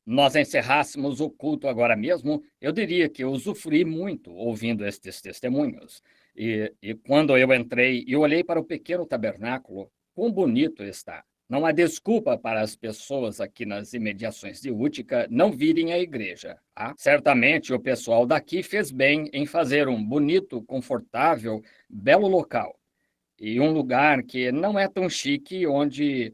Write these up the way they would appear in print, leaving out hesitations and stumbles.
nós encerrássemos o culto agora mesmo, eu diria que eu usufruí muito ouvindo estes testemunhos. E quando eu entrei e olhei para o pequeno tabernáculo, quão bonito está. Não há desculpa para as pessoas aqui nas imediações de Útica não virem à igreja. Certamente o pessoal daqui fez bem em fazer um bonito, confortável, belo local. E um lugar que não é tão chique, onde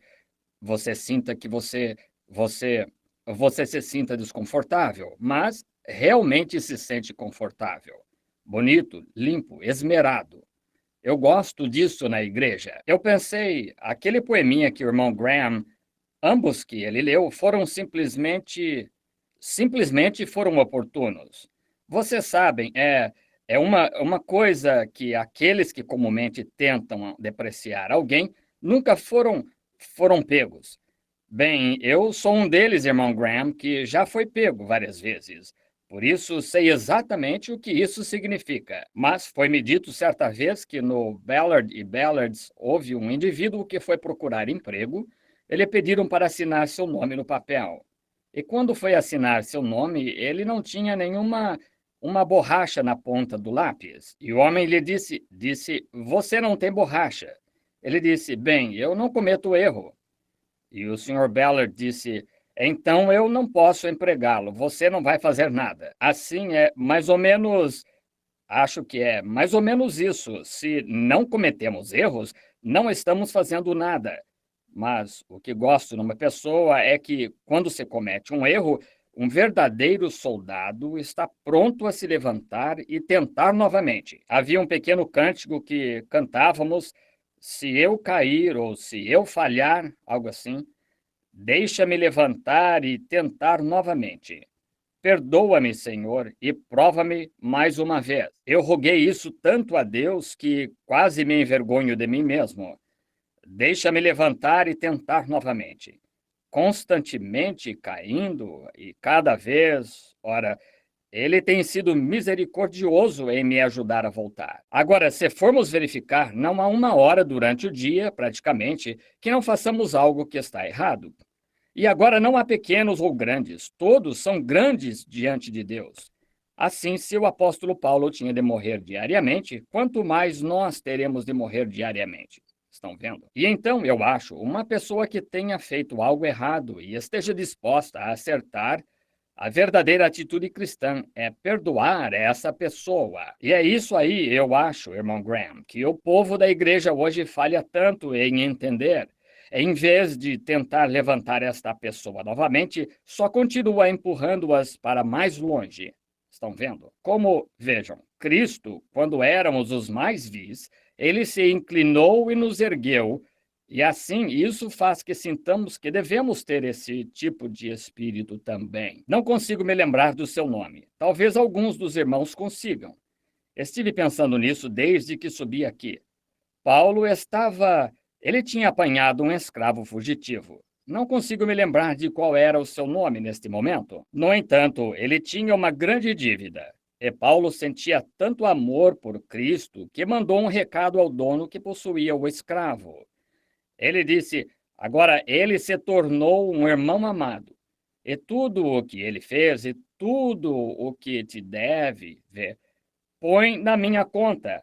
você sinta que você, você se sinta desconfortável, mas realmente se sente confortável. Bonito, limpo, esmerado. Eu gosto disso na igreja. Eu pensei, aquele poeminha que o irmão Graham, ambos que ele leu, foram simplesmente foram oportunos. Vocês sabem, é uma coisa que aqueles que comumente tentam depreciar alguém nunca foram pegos. Bem, eu sou um deles, irmão Graham, que já foi pego várias vezes. Por isso, sei exatamente o que isso significa. Mas foi-me dito certa vez que no Ballard e Ballards houve um indivíduo que foi procurar emprego. Ele pediram para assinar seu nome no papel. E quando foi assinar seu nome, ele não tinha nenhuma uma borracha na ponta do lápis. E o homem lhe disse, você não tem borracha. Ele disse, bem, eu não cometo erro. E o Sr. Ballard disse, então eu não posso empregá-lo, você não vai fazer nada. Assim é mais ou menos, acho que é mais ou menos isso. Se não cometemos erros, não estamos fazendo nada. Mas o que gosto numa pessoa é que, quando se comete um erro, um verdadeiro soldado está pronto a se levantar e tentar novamente. Havia um pequeno cântico que cantávamos, se eu cair ou se eu falhar, algo assim, deixa-me levantar e tentar novamente. Perdoa-me, Senhor, e prova-me mais uma vez. Eu roguei isso tanto a Deus que quase me envergonho de mim mesmo. Deixa-me levantar e tentar novamente. Constantemente caindo e cada vez, ora, ele tem sido misericordioso em me ajudar a voltar. Agora, se formos verificar, não há uma hora durante o dia, praticamente, que não façamos algo que está errado. E agora não há pequenos ou grandes, todos são grandes diante de Deus. Assim, se o apóstolo Paulo tinha de morrer diariamente, quanto mais nós teremos de morrer diariamente. Estão vendo? E então, eu acho, uma pessoa que tenha feito algo errado e esteja disposta a acertar, a verdadeira atitude cristã é perdoar essa pessoa. E é isso aí, eu acho, irmão Graham, que o povo da igreja hoje falha tanto em entender. Em vez de tentar levantar esta pessoa novamente, só continua empurrando-as para mais longe. Estão vendo? Como, vejam, Cristo, quando éramos os mais vis, ele se inclinou e nos ergueu, e assim isso faz que sintamos que devemos ter esse tipo de espírito também. Não consigo me lembrar do seu nome. Talvez alguns dos irmãos consigam. Estive pensando nisso desde que subi aqui. Paulo estava. Ele tinha apanhado um escravo fugitivo. Não consigo me lembrar de qual era o seu nome neste momento. No entanto, ele tinha uma grande dívida. E Paulo sentia tanto amor por Cristo que mandou um recado ao dono que possuía o escravo. Ele disse: agora ele se tornou um irmão amado. E tudo o que ele fez e tudo o que te deve ver, põe na minha conta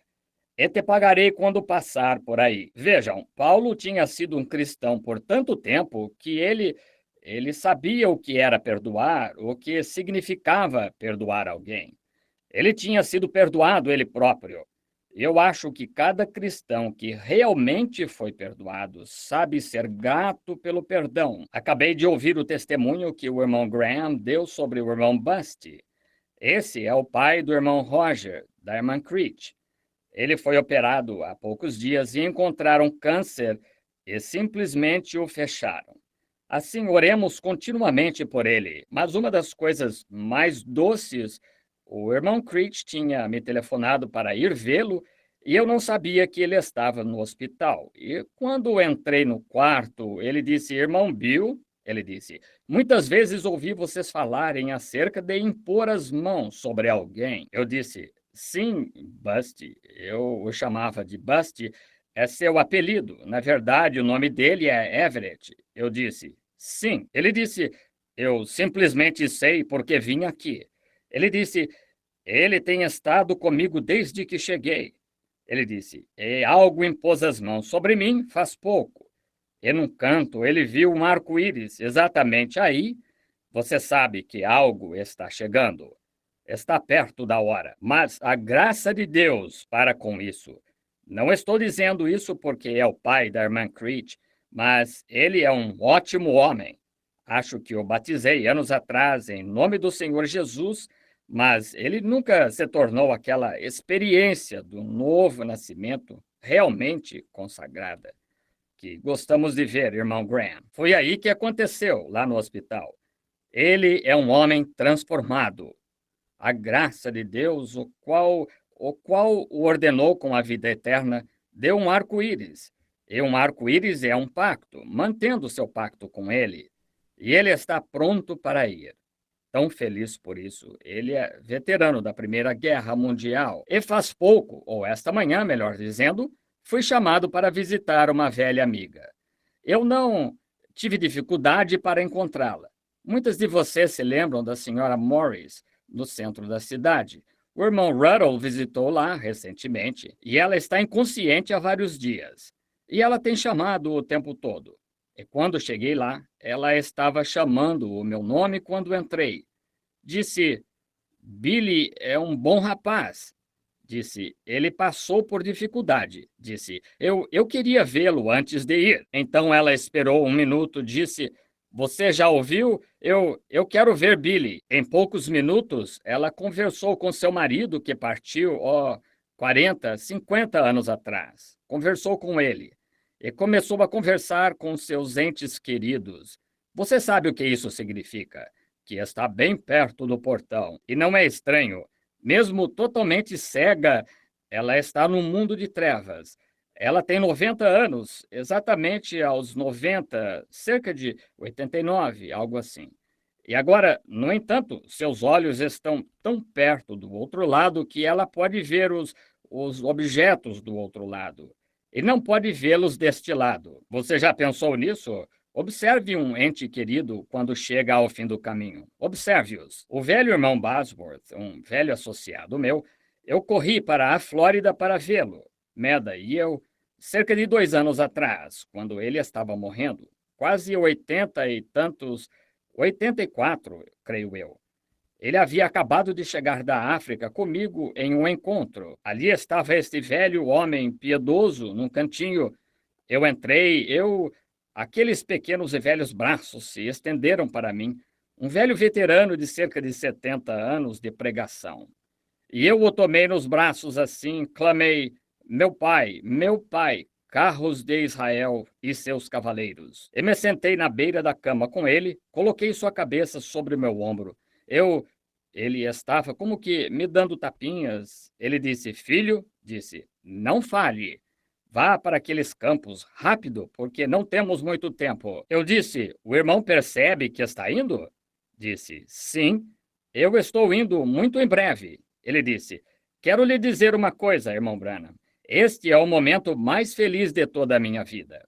e te pagarei quando passar por aí. Vejam, Paulo tinha sido um cristão por tanto tempo que ele sabia o que era perdoar, o que significava perdoar alguém. Ele tinha sido perdoado ele próprio. Eu acho que cada cristão que realmente foi perdoado sabe ser grato pelo perdão. Acabei de ouvir o testemunho que o irmão Graham deu sobre o irmão Busty. Esse é o pai do irmão Roger, da irmã Creech. Ele foi operado há poucos dias e encontraram câncer e simplesmente o fecharam. Assim, oremos continuamente por ele. Mas uma das coisas mais doces, o irmão Creech tinha me telefonado para ir vê-lo e eu não sabia que ele estava no hospital. E quando entrei no quarto, ele disse, irmão Bill, ele disse, muitas vezes ouvi vocês falarem acerca de impor as mãos sobre alguém. Eu disse, sim, Busty, eu o chamava de Busty, é seu apelido. Na verdade, o nome dele é Everett. Eu disse, sim. Ele disse, Eu simplesmente sei porque vim aqui. Ele disse: ele tem estado comigo desde que cheguei. Ele disse: e algo impôs as mãos sobre mim faz pouco. E num canto ele viu um arco-íris. Exatamente aí, você sabe que algo está chegando. Está perto da hora. Mas a graça de Deus para com isso. Não estou dizendo isso porque é o pai da irmã Creed, mas ele é um ótimo homem. Acho que o batizei anos atrás em nome do Senhor Jesus, mas ele nunca se tornou aquela experiência do novo nascimento realmente consagrada que gostamos de ver, irmão Graham. Foi aí que aconteceu, lá no hospital. Ele é um homem transformado. A graça de Deus, o qual o ordenou com a vida eterna, deu um arco-íris. E um arco-íris é um pacto, mantendo seu pacto com ele. E ele está pronto para ir. Tão feliz por isso. Ele é veterano da Primeira Guerra Mundial. E faz pouco, ou esta manhã, melhor dizendo, fui chamado para visitar uma velha amiga. Eu não tive dificuldade para encontrá-la. Muitas de vocês se lembram da senhora Morris, no centro da cidade. O irmão Ruddle visitou lá recentemente e ela está inconsciente há vários dias. E ela tem chamado o tempo todo. E quando cheguei lá, ela estava chamando o meu nome quando entrei. Disse: Billy é um bom rapaz. Disse: ele passou por dificuldade. Disse: eu queria vê-lo antes de ir. Então ela esperou um minuto, disse: você já ouviu? Eu quero ver Billy. Em poucos minutos, ela conversou com seu marido, que partiu, 40, 50 anos atrás. Conversou com ele. E começou a conversar com seus entes queridos. Você sabe o que isso significa? Que está bem perto do portão. E não é estranho. Mesmo totalmente cega, ela está num mundo de trevas. Ela tem 90 anos, exatamente aos 90, cerca de 89, algo assim. E agora, no entanto, seus olhos estão tão perto do outro lado que ela pode ver os objetos do outro lado. E não pode vê-los deste lado. Você já pensou nisso? Observe um ente querido quando chega ao fim do caminho. Observe-os. O velho irmão Bosworth, um velho associado meu, eu corri para a Flórida para vê-lo. Meda e eu, cerca de 2 anos atrás, quando ele estava morrendo, quase 80 e tantos, 84, creio eu. Ele havia acabado de chegar da África comigo em um encontro. Ali estava este velho homem piedoso num cantinho. Eu entrei, aqueles pequenos e velhos braços se estenderam para mim, um velho veterano de cerca de 70 anos de pregação. E eu o tomei nos braços assim, clamei: meu pai, carros de Israel e seus cavaleiros. E me sentei na beira da cama com ele, coloquei sua cabeça sobre o meu ombro. Ele estava como que me dando tapinhas. Ele disse: filho, disse, não fale. Vá para aqueles campos, rápido, porque não temos muito tempo. Eu disse: o irmão percebe que está indo? Disse: sim, eu estou indo muito em breve. Ele disse: quero lhe dizer uma coisa, irmão Branham. Este é o momento mais feliz de toda a minha vida.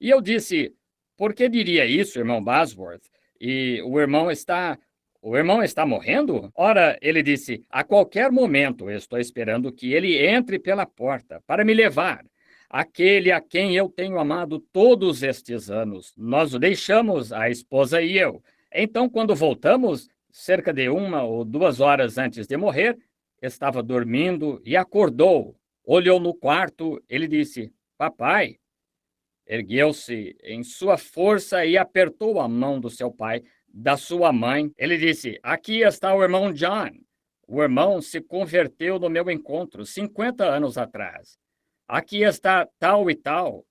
E eu disse: por que diria isso, irmão Bosworth? E o irmão está morrendo? Ora, ele disse: a qualquer momento eu estou esperando que ele entre pela porta para me levar. Aquele a quem eu tenho amado todos estes anos. Nós o deixamos, a esposa e eu. Então, quando voltamos, cerca de 1 ou 2 horas antes de morrer, estava dormindo e acordou. Olhou no quarto, ele disse: papai. Ergueu-se em sua força e apertou a mão do seu pai, da sua mãe. Ele disse: aqui está o irmão John. O irmão se converteu no meu encontro 50 anos atrás. Aqui está tal e tal.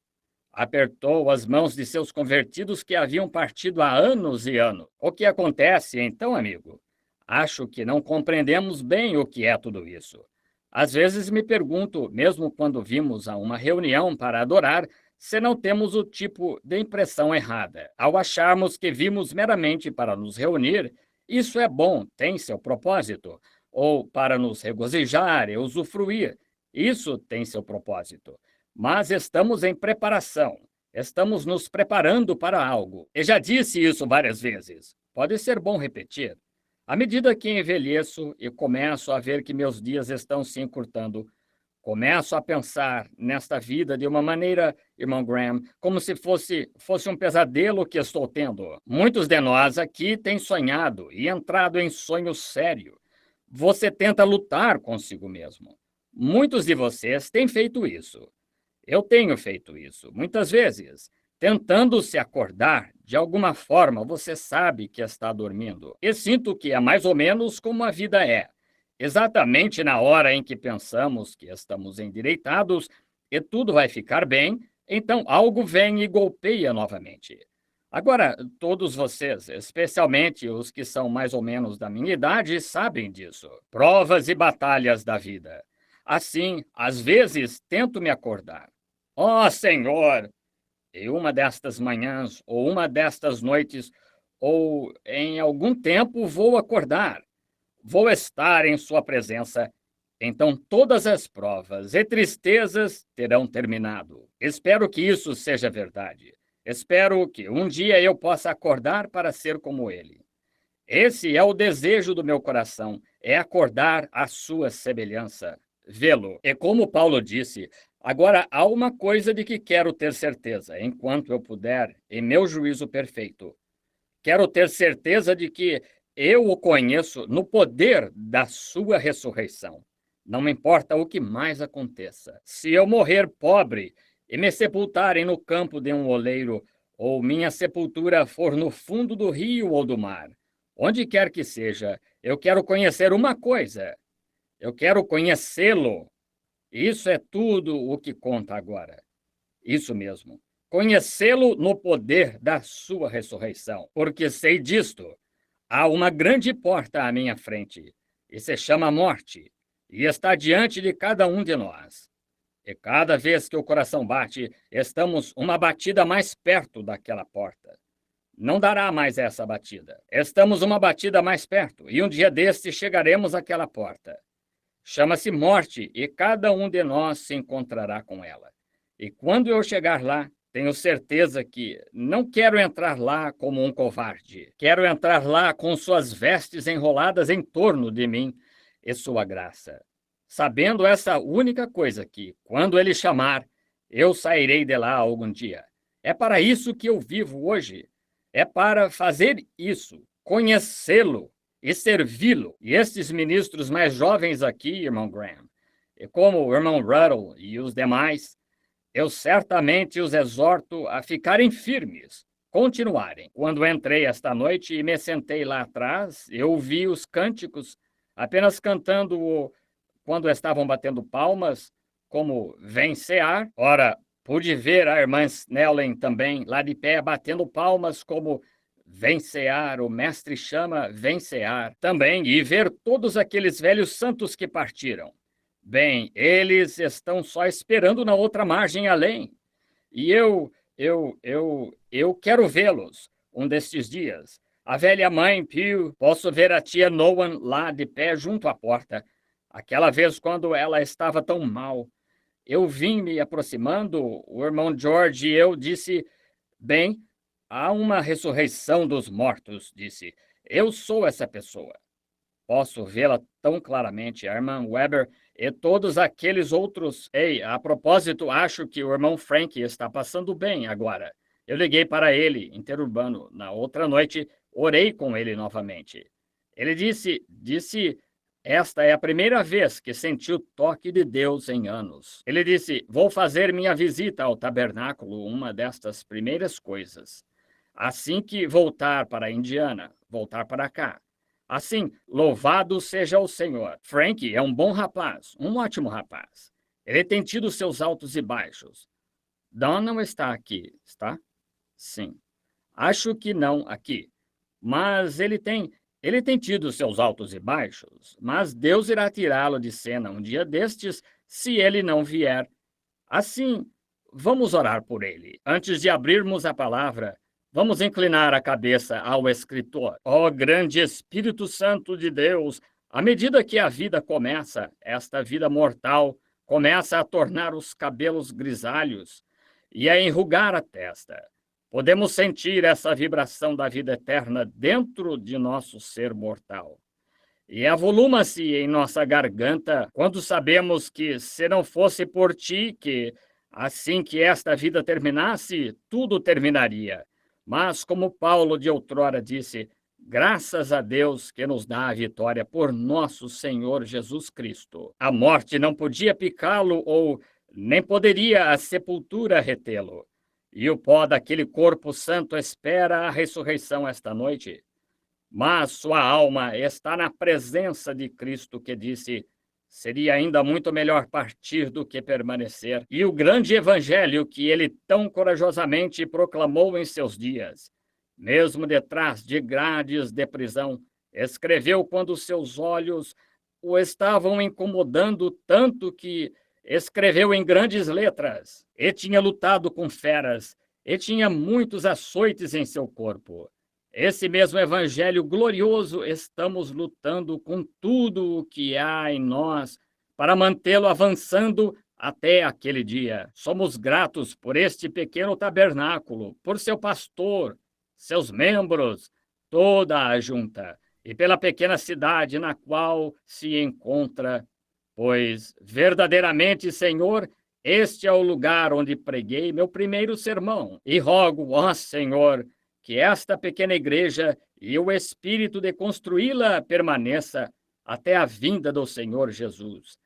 Apertou as mãos de seus convertidos que haviam partido há anos e anos. O que acontece, então, amigo? Acho que não compreendemos bem o que é tudo isso. Às vezes me pergunto, mesmo quando vimos a uma reunião para adorar, se não temos o tipo de impressão errada. Ao acharmos que vimos meramente para nos reunir, isso é bom, tem seu propósito, ou para nos regozijar e usufruir, isso tem seu propósito. Mas estamos em preparação. Estamos nos preparando para algo. Eu já disse isso várias vezes. Pode ser bom repetir. À medida que envelheço e começo a ver que meus dias estão se encurtando, começo a pensar nesta vida de uma maneira, irmão Graham, como se fosse um pesadelo que estou tendo. Muitos de nós aqui têm sonhado e entrado em sonho sério. Você tenta lutar consigo mesmo. Muitos de vocês têm feito isso. Eu tenho feito isso, muitas vezes. Tentando se acordar, de alguma forma você sabe que está dormindo. E sinto que é mais ou menos como a vida é. Exatamente na hora em que pensamos que estamos endireitados e tudo vai ficar bem, então algo vem e golpeia novamente. Agora, todos vocês, especialmente os que são mais ou menos da minha idade, sabem disso. Provas e batalhas da vida. Assim, às vezes, tento me acordar. Ó Senhor! E uma destas manhãs, ou uma destas noites, ou em algum tempo vou acordar. Vou estar em sua presença. Então todas as provas e tristezas terão terminado. Espero que isso seja verdade. Espero que um dia eu possa acordar para ser como ele. Esse é o desejo do meu coração, é acordar à sua semelhança, vê-lo. E como Paulo disse, agora há uma coisa de que quero ter certeza, enquanto eu puder, em meu juízo perfeito. Quero ter certeza de que eu o conheço no poder da sua ressurreição. Não me importa o que mais aconteça. Se eu morrer pobre e me sepultarem no campo de um oleiro, ou minha sepultura for no fundo do rio ou do mar, onde quer que seja, eu quero conhecer uma coisa. Eu quero conhecê-lo. Isso é tudo o que conta agora. Isso mesmo. Conhecê-lo no poder da sua ressurreição. Porque sei disto. Há uma grande porta à minha frente, e se chama morte, e está diante de cada um de nós. E cada vez que o coração bate, estamos uma batida mais perto daquela porta. Não dará mais essa batida. Estamos uma batida mais perto, e um dia deste chegaremos àquela porta. Chama-se morte, e cada um de nós se encontrará com ela. E quando eu chegar lá, tenho certeza que não quero entrar lá como um covarde. Quero entrar lá com suas vestes enroladas em torno de mim e sua graça. Sabendo essa única coisa que, quando ele chamar, eu sairei de lá algum dia. É para isso que eu vivo hoje. É para fazer isso, conhecê-lo e servi-lo. E estes ministros mais jovens aqui, irmão Graham, e como o irmão Ruddle e os demais, eu certamente os exorto a ficarem firmes, continuarem. Quando entrei esta noite e me sentei lá atrás, eu ouvi os cânticos, apenas cantando quando estavam batendo palmas, como vencear. Ora, pude ver a irmã Snellen também lá de pé, batendo palmas como vencear, o mestre chama vencear também, e ver todos aqueles velhos santos que partiram. Bem, eles estão só esperando na outra margem além. E eu quero vê-los um destes dias. A velha mãe Pew, posso ver a tia Noan lá de pé junto à porta. Aquela vez quando ela estava tão mal. Eu vim me aproximando, o irmão George e eu disse, bem, há uma ressurreição dos mortos, disse. Eu sou essa pessoa. Posso vê-la tão claramente, a irmã Weber e todos aqueles outros. Ei, a propósito, acho que o irmão Frank está passando bem agora. Eu liguei para ele, interurbano, na outra noite, orei com ele novamente. Ele disse, esta é a primeira vez que senti o toque de Deus em anos. Ele disse, vou fazer minha visita ao tabernáculo, uma destas primeiras coisas. Assim que voltar para a Indiana, voltar para cá. Assim, louvado seja o Senhor. Frank é um bom rapaz, um ótimo rapaz. Ele tem tido seus altos e baixos. Don não está aqui, está? Sim. Acho que não aqui. Mas ele tem tido seus altos e baixos. Mas Deus irá tirá-lo de cena um dia destes, se ele não vier. Assim, vamos orar por ele. Antes de abrirmos a palavra, vamos inclinar a cabeça ao escritor. Ó grande Espírito Santo de Deus, à medida que a vida começa, esta vida mortal começa a tornar os cabelos grisalhos e a enrugar a testa. Podemos sentir essa vibração da vida eterna dentro de nosso ser mortal. E avoluma-se em nossa garganta quando sabemos que, se não fosse por ti, que assim que esta vida terminasse, tudo terminaria. Mas, como Paulo de outrora disse, graças a Deus que nos dá a vitória por nosso Senhor Jesus Cristo. A morte não podia picá-lo ou nem poderia a sepultura retê-lo. E o pó daquele corpo santo espera a ressurreição esta noite. Mas sua alma está na presença de Cristo, que disse: seria ainda muito melhor partir do que permanecer. E o grande evangelho que ele tão corajosamente proclamou em seus dias, mesmo detrás de grades de prisão, escreveu quando seus olhos o estavam incomodando tanto que escreveu em grandes letras. E tinha lutado com feras, e tinha muitos açoites em seu corpo. Esse mesmo evangelho glorioso estamos lutando com tudo o que há em nós para mantê-lo avançando até aquele dia. Somos gratos por este pequeno tabernáculo, por seu pastor, seus membros, toda a junta, e pela pequena cidade na qual se encontra, pois verdadeiramente, Senhor, este é o lugar onde preguei meu primeiro sermão, e rogo, ó Senhor, que esta pequena igreja e o espírito de construí-la permaneça até a vinda do Senhor Jesus.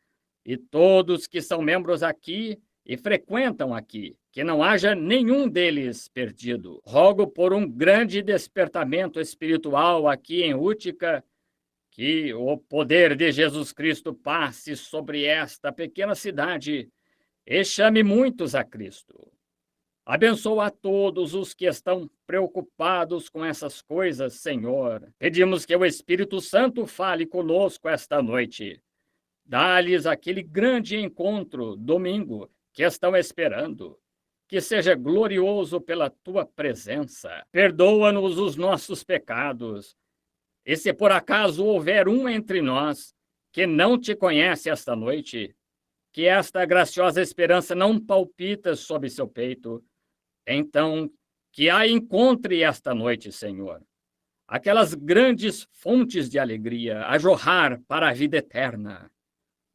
E todos que são membros aqui e frequentam aqui, que não haja nenhum deles perdido. Rogo por um grande despertamento espiritual aqui em Útica, que o poder de Jesus Cristo passe sobre esta pequena cidade e chame muitos a Cristo. Abençoa a todos os que estão preocupados com essas coisas, Senhor. Pedimos que o Espírito Santo fale conosco esta noite. Dá-lhes aquele grande encontro, domingo, que estão esperando. Que seja glorioso pela tua presença. Perdoa-nos os nossos pecados. E se por acaso houver um entre nós que não te conhece esta noite, que esta graciosa esperança não palpita sob seu peito, então, que a encontre esta noite, Senhor, aquelas grandes fontes de alegria a jorrar para a vida eterna.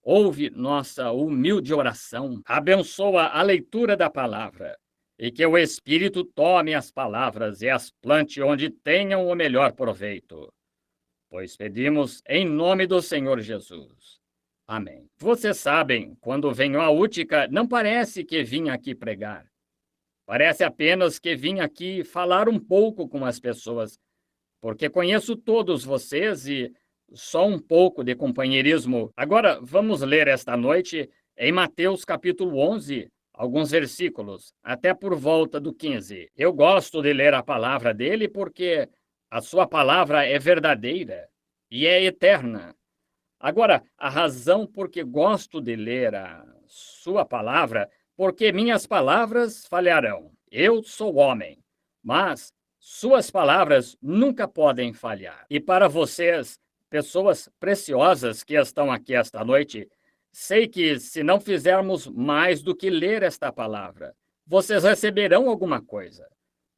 Ouve nossa humilde oração, abençoa a leitura da palavra, e que o Espírito tome as palavras e as plante onde tenham o melhor proveito. Pois pedimos em nome do Senhor Jesus. Amém. Vocês sabem, quando venho à Útica, não parece que vim aqui pregar. Parece apenas que vim aqui falar um pouco com as pessoas, porque conheço todos vocês e só um pouco de companheirismo. Agora, vamos ler esta noite em Mateus capítulo 11, alguns versículos, até por volta do 15. Eu gosto de ler a palavra dele porque a sua palavra é verdadeira e é eterna. Agora, a razão por que gosto de ler a sua palavra, porque minhas palavras falharão. Eu sou homem, mas suas palavras nunca podem falhar. E para vocês, pessoas preciosas que estão aqui esta noite, sei que se não fizermos mais do que ler esta palavra, vocês receberão alguma coisa.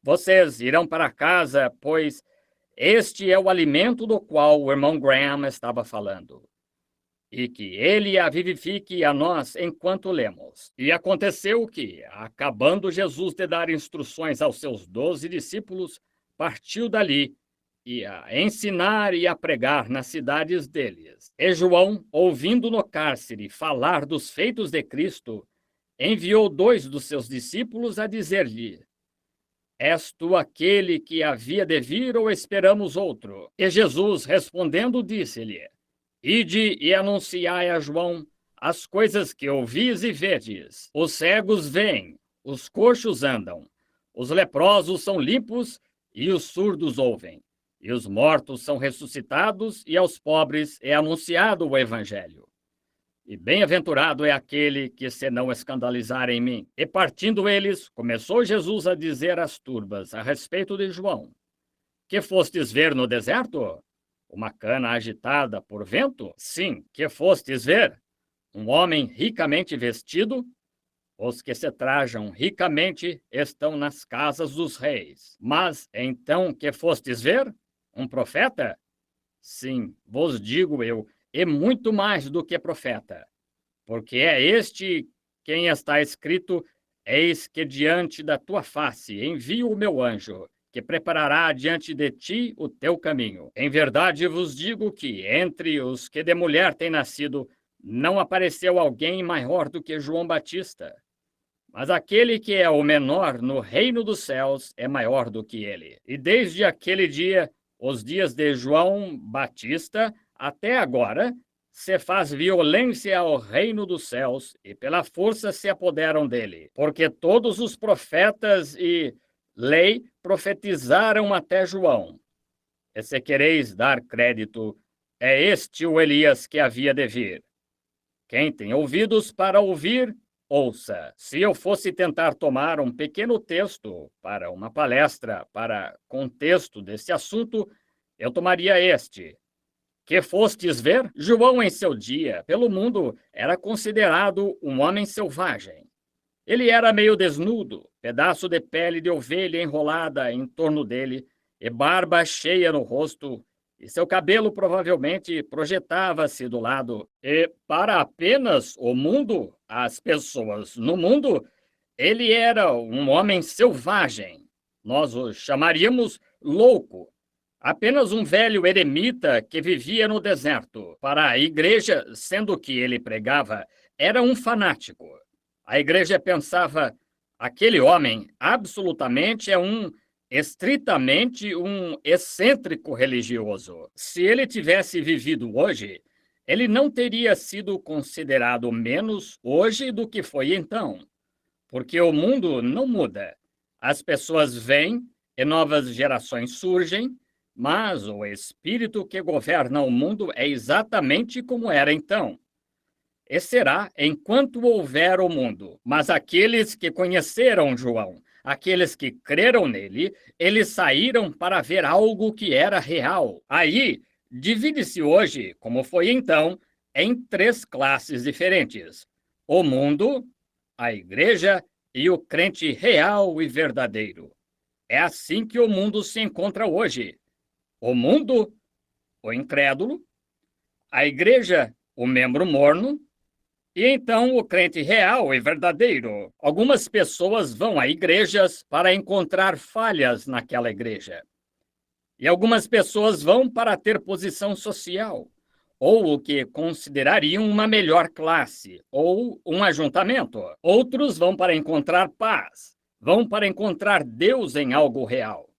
Vocês irão para casa, pois este é o alimento do qual o irmão Graham estava falando. E que ele a vivifique a nós enquanto lemos. E aconteceu que, acabando Jesus de dar instruções aos seus 12 discípulos, partiu dali, e a ensinar e a pregar nas cidades deles. E João, ouvindo no cárcere falar dos feitos de Cristo, enviou 2 dos seus discípulos a dizer-lhe: És tu aquele que havia de vir ou esperamos outro? E Jesus, respondendo, disse-lhe: Ide e anunciai a João as coisas que ouvis e vedes. Os cegos veem, os coxos andam, os leprosos são limpos e os surdos ouvem, e os mortos são ressuscitados, e aos pobres é anunciado o evangelho. E bem-aventurado é aquele que se não escandalizar em mim. E partindo eles, começou Jesus a dizer às turbas a respeito de João: Que fostes ver no deserto? Uma cana agitada por vento? Sim, que fostes ver? Um homem ricamente vestido? Os que se trajam ricamente estão nas casas dos reis. Mas então que fostes ver? Um profeta? Sim, vos digo eu, e muito mais do que profeta. Porque é este quem está escrito: eis que diante da tua face envio o meu anjo, que preparará diante de ti o teu caminho. Em verdade vos digo que entre os que de mulher têm nascido, não apareceu alguém maior do que João Batista. Mas aquele que é o menor no reino dos céus é maior do que ele. E desde aquele dia, os dias de João Batista até agora, se faz violência ao reino dos céus e pela força se apoderam dele. Porque todos os profetas e lei profetizaram até João. E se quereis dar crédito, é este o Elias que havia de vir. Quem tem ouvidos para ouvir, ouça. Se eu fosse tentar tomar um pequeno texto para uma palestra para contexto desse assunto, eu tomaria este. Que fostes ver? João, em seu dia, pelo mundo, era considerado um homem selvagem. Ele era meio desnudo, pedaço de pele de ovelha enrolada em torno dele e barba cheia no rosto, e seu cabelo provavelmente projetava-se do lado. E para apenas o mundo, as pessoas no mundo, ele era um homem selvagem. Nós o chamaríamos louco. Apenas um velho eremita que vivia no deserto. Para a igreja, sendo que ele pregava, era um fanático. A igreja pensava: aquele homem absolutamente estritamente um excêntrico religioso. Se ele tivesse vivido hoje, ele não teria sido considerado menos hoje do que foi então. Porque o mundo não muda. As pessoas vêm e novas gerações surgem, mas o espírito que governa o mundo é exatamente como era então. E será enquanto houver o mundo. Mas aqueles que conheceram João, aqueles que creram nele, eles saíram para ver algo que era real. Aí, divide-se hoje, como foi então, em três classes diferentes: o mundo, a igreja e o crente real e verdadeiro. É assim que o mundo se encontra hoje. O mundo, o incrédulo; a igreja, o membro morno; e então o crente real e verdadeiro. Algumas pessoas vão a igrejas para encontrar falhas naquela igreja. E algumas pessoas vão para ter posição social, ou o que considerariam uma melhor classe, ou um ajuntamento. Outros vão para encontrar paz, vão para encontrar Deus em algo real.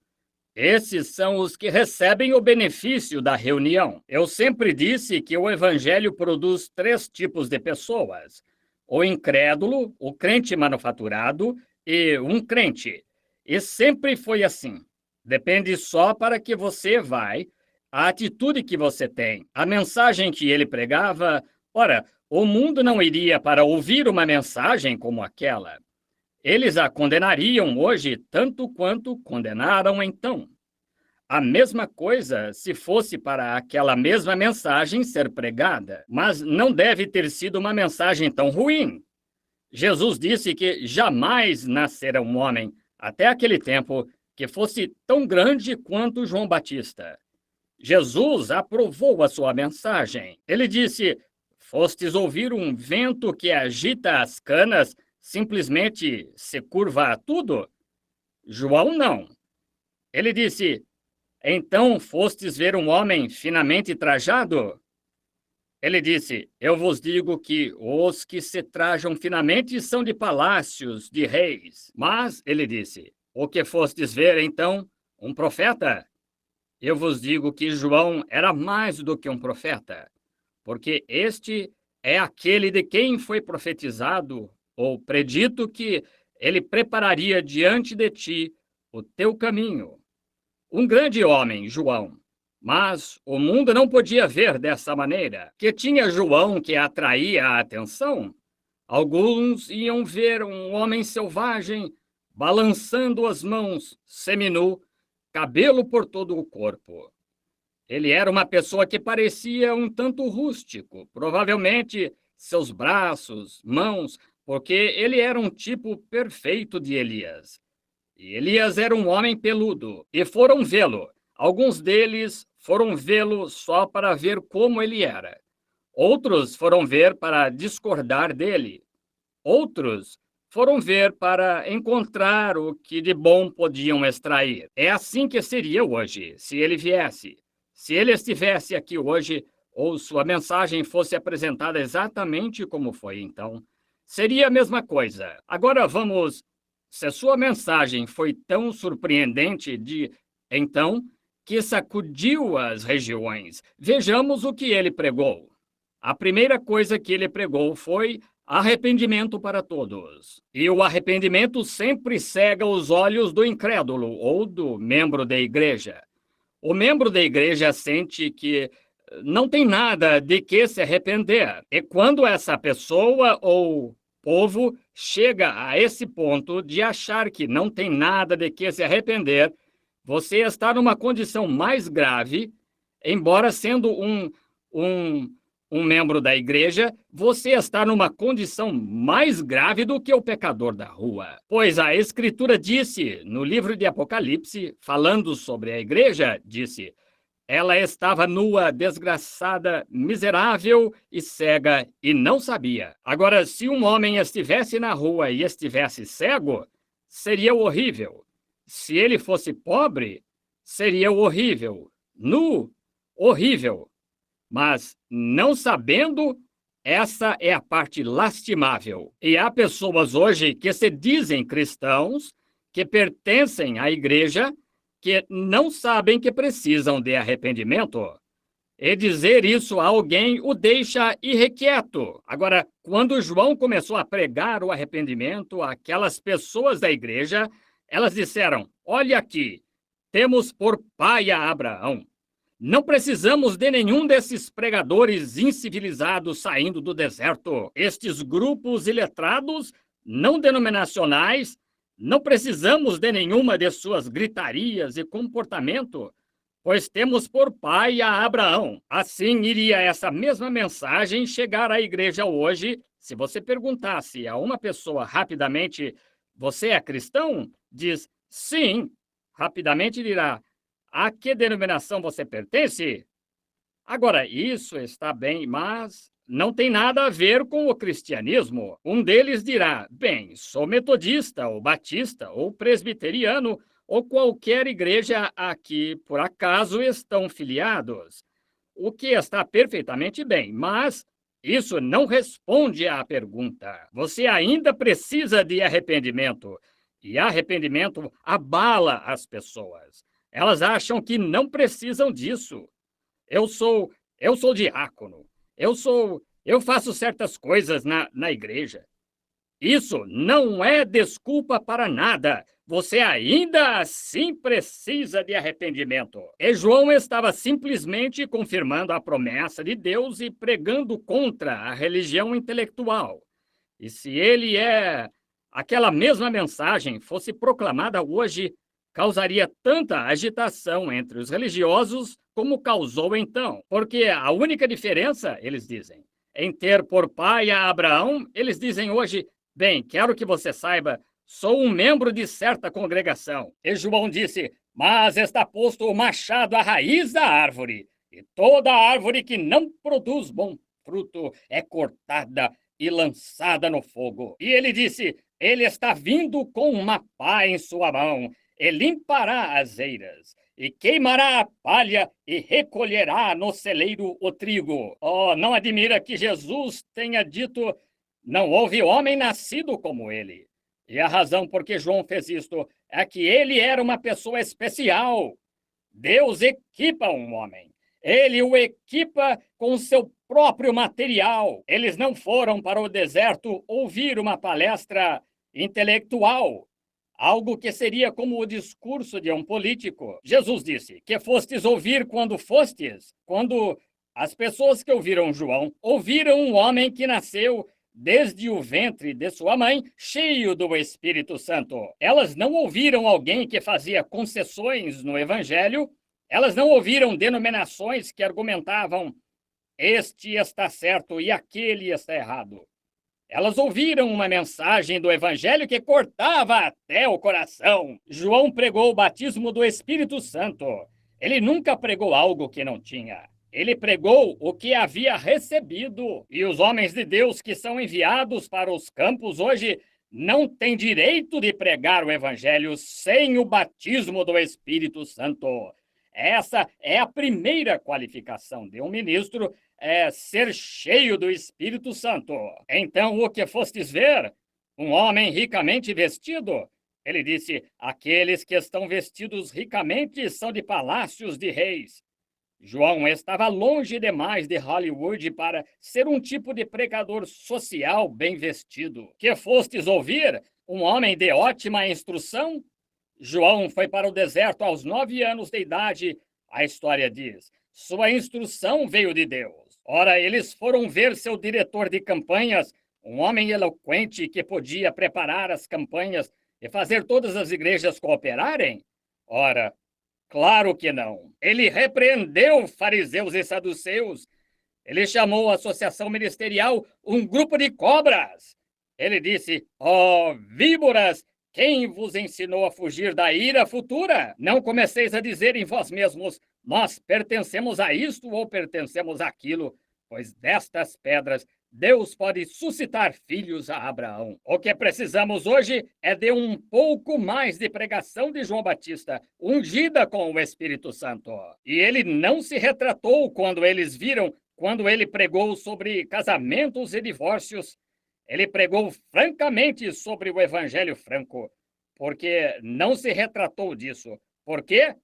Esses são os que recebem o benefício da reunião. Eu sempre disse que o evangelho produz três tipos de pessoas: o incrédulo, o crente manufaturado e um crente. E sempre foi assim. Depende só para que você vai, a atitude que você tem, a mensagem que ele pregava. Ora, o mundo não iria para ouvir uma mensagem como aquela. Eles a condenariam hoje tanto quanto condenaram então. A mesma coisa se fosse para aquela mesma mensagem ser pregada, mas não deve ter sido uma mensagem tão ruim. Jesus disse que jamais nascera um homem, até aquele tempo, que fosse tão grande quanto João Batista. Jesus aprovou a sua mensagem. Ele disse: fostes ouvir um vento que agita as canas, simplesmente se curva a tudo? João não. Ele disse: então fostes ver um homem finamente trajado? Ele disse: eu vos digo que os que se trajam finamente são de palácios, de reis. Mas, ele disse, o que fostes ver então? Um profeta? Eu vos digo que João era mais do que um profeta, porque este é aquele de quem foi profetizado ou predito que ele prepararia diante de ti o teu caminho. Um grande homem, João, mas o mundo não podia ver dessa maneira. Que tinha João que atraía a atenção? Alguns iam ver um homem selvagem, balançando as mãos, seminu, cabelo por todo o corpo. Ele era uma pessoa que parecia um tanto rústico. Provavelmente seus braços, mãos, porque ele era um tipo perfeito de Elias. E Elias era um homem peludo, e foram vê-lo. Alguns deles foram vê-lo só para ver como ele era. Outros foram ver para discordar dele. Outros foram ver para encontrar o que de bom podiam extrair. É assim que seria hoje, se ele viesse. Se ele estivesse aqui hoje, ou sua mensagem fosse apresentada exatamente como foi então, seria a mesma coisa. Agora vamos. Se a sua mensagem foi tão surpreendente então que sacudiu as regiões, vejamos o que ele pregou. A primeira coisa que ele pregou foi arrependimento para todos. E o arrependimento sempre cega os olhos do incrédulo ou do membro da igreja. O membro da igreja sente que não tem nada de que se arrepender. E quando essa pessoa ou povo chega a esse ponto de achar que não tem nada de que se arrepender, você está numa condição mais grave, embora sendo um um membro da igreja, você está numa condição mais grave do que o pecador da rua. Pois a Escritura disse, no livro de Apocalipse, falando sobre a igreja, disse: ela estava nua, desgraçada, miserável e cega e não sabia. Agora, se um homem estivesse na rua e estivesse cego, seria horrível. Se ele fosse pobre, seria horrível. Nu, horrível. Mas, não sabendo, essa é a parte lastimável. E há pessoas hoje que se dizem cristãos, que pertencem à igreja, que não sabem que precisam de arrependimento. E dizer isso a alguém o deixa irrequieto. Agora, quando João começou a pregar o arrependimento àquelas pessoas da igreja, elas disseram: olha aqui, temos por pai a Abraão. Não precisamos de nenhum desses pregadores incivilizados saindo do deserto. Estes grupos iletrados, não denominacionais, não precisamos de nenhuma de suas gritarias e comportamento, pois temos por pai a Abraão. Assim iria essa mesma mensagem chegar à igreja hoje. Se você perguntasse a uma pessoa rapidamente: você é cristão? Diz sim. Rapidamente dirá: a que denominação você pertence? Agora, isso está bem, mas não tem nada a ver com o cristianismo. Um deles dirá: bem, sou metodista, ou batista, ou presbiteriano, ou qualquer igreja a que, por acaso, estão filiados. O que está perfeitamente bem, mas isso não responde à pergunta. Você ainda precisa de arrependimento, e arrependimento abala as pessoas. Elas acham que não precisam disso. Eu sou, eu sou diácono. Eu faço certas coisas na igreja. Isso não é desculpa para nada. Você ainda assim precisa de arrependimento. E João estava simplesmente confirmando a promessa de Deus e pregando contra a religião intelectual. E se aquela mesma mensagem fosse proclamada hoje, causaria tanta agitação entre os religiosos como causou então. Porque a única diferença, eles dizem, em ter por pai a Abraão, eles dizem hoje: bem, quero que você saiba, sou um membro de certa congregação. E João disse: mas está posto o machado à raiz da árvore, e toda árvore que não produz bom fruto é cortada e lançada no fogo. E ele disse: ele está vindo com uma pá em sua mão, e limpará as eiras, e queimará a palha, e recolherá no celeiro o trigo. Oh, não admira que Jesus tenha dito: não houve homem nascido como ele. E a razão por que João fez isto é que ele era uma pessoa especial. Deus equipa um homem. Ele o equipa com seu próprio material. Eles não foram para o deserto ouvir uma palestra intelectual, algo que seria como o discurso de um político. Jesus disse que fostes ouvir quando fostes, quando as pessoas que ouviram João ouviram um homem que nasceu desde o ventre de sua mãe, cheio do Espírito Santo. Elas não ouviram alguém que fazia concessões no Evangelho, elas não ouviram denominações que argumentavam: este está certo e aquele está errado. Elas ouviram uma mensagem do Evangelho que cortava até o coração. João pregou o batismo do Espírito Santo. Ele nunca pregou algo que não tinha. Ele pregou o que havia recebido. E os homens de Deus que são enviados para os campos hoje não têm direito de pregar o Evangelho sem o batismo do Espírito Santo. Essa é a primeira qualificação de um ministro, é ser cheio do Espírito Santo. Então, o que fostes ver? Um homem ricamente vestido? Ele disse: aqueles que estão vestidos ricamente são de palácios de reis. João estava longe demais de Hollywood para ser um tipo de pregador social bem vestido. Que fostes ouvir? Um homem de ótima instrução? João foi para o deserto aos 9 anos de idade. A história diz: sua instrução veio de Deus. Ora, eles foram ver seu diretor de campanhas, um homem eloquente que podia preparar as campanhas e fazer todas as igrejas cooperarem? Ora, claro que não. Ele repreendeu fariseus e saduceus. Ele chamou a associação ministerial um grupo de cobras. Ele disse: ó víboras, quem vos ensinou a fugir da ira futura? Não comeceis a dizer em vós mesmos: nós pertencemos a isto ou pertencemos àquilo, pois destas pedras Deus pode suscitar filhos a Abraão. O que precisamos hoje é de um pouco mais de pregação de João Batista, ungida com o Espírito Santo. E ele não se retratou quando ele pregou sobre casamentos e divórcios. Ele pregou francamente sobre o Evangelho franco, porque não se retratou disso. Por quê?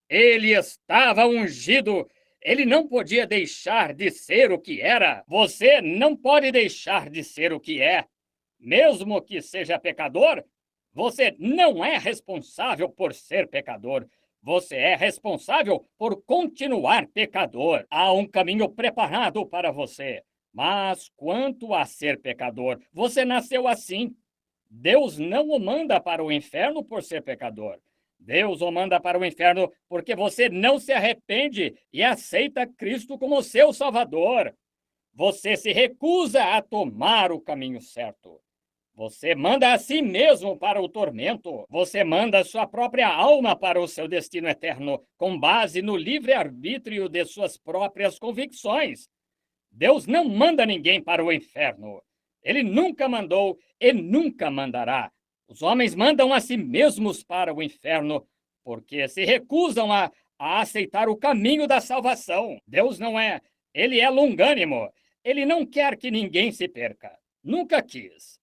Ele estava ungido. Ele não podia deixar de ser o que era. Você não pode deixar de ser o que é. Mesmo que seja pecador, você não é responsável por ser pecador. Você é responsável por continuar pecador. Há um caminho preparado para você. Mas quanto a ser pecador, você nasceu assim. Deus não o manda para o inferno por ser pecador. Deus o manda para o inferno porque você não se arrepende e aceita Cristo como seu Salvador. Você se recusa a tomar o caminho certo. Você manda a si mesmo para o tormento. Você manda sua própria alma para o seu destino eterno, com base no livre-arbítrio de suas próprias convicções. Deus não manda ninguém para o inferno. Ele nunca mandou e nunca mandará. Os homens mandam a si mesmos para o inferno porque se recusam a aceitar o caminho da salvação. Deus não é. Ele é longânimo. Ele não quer que ninguém se perca. Nunca quis.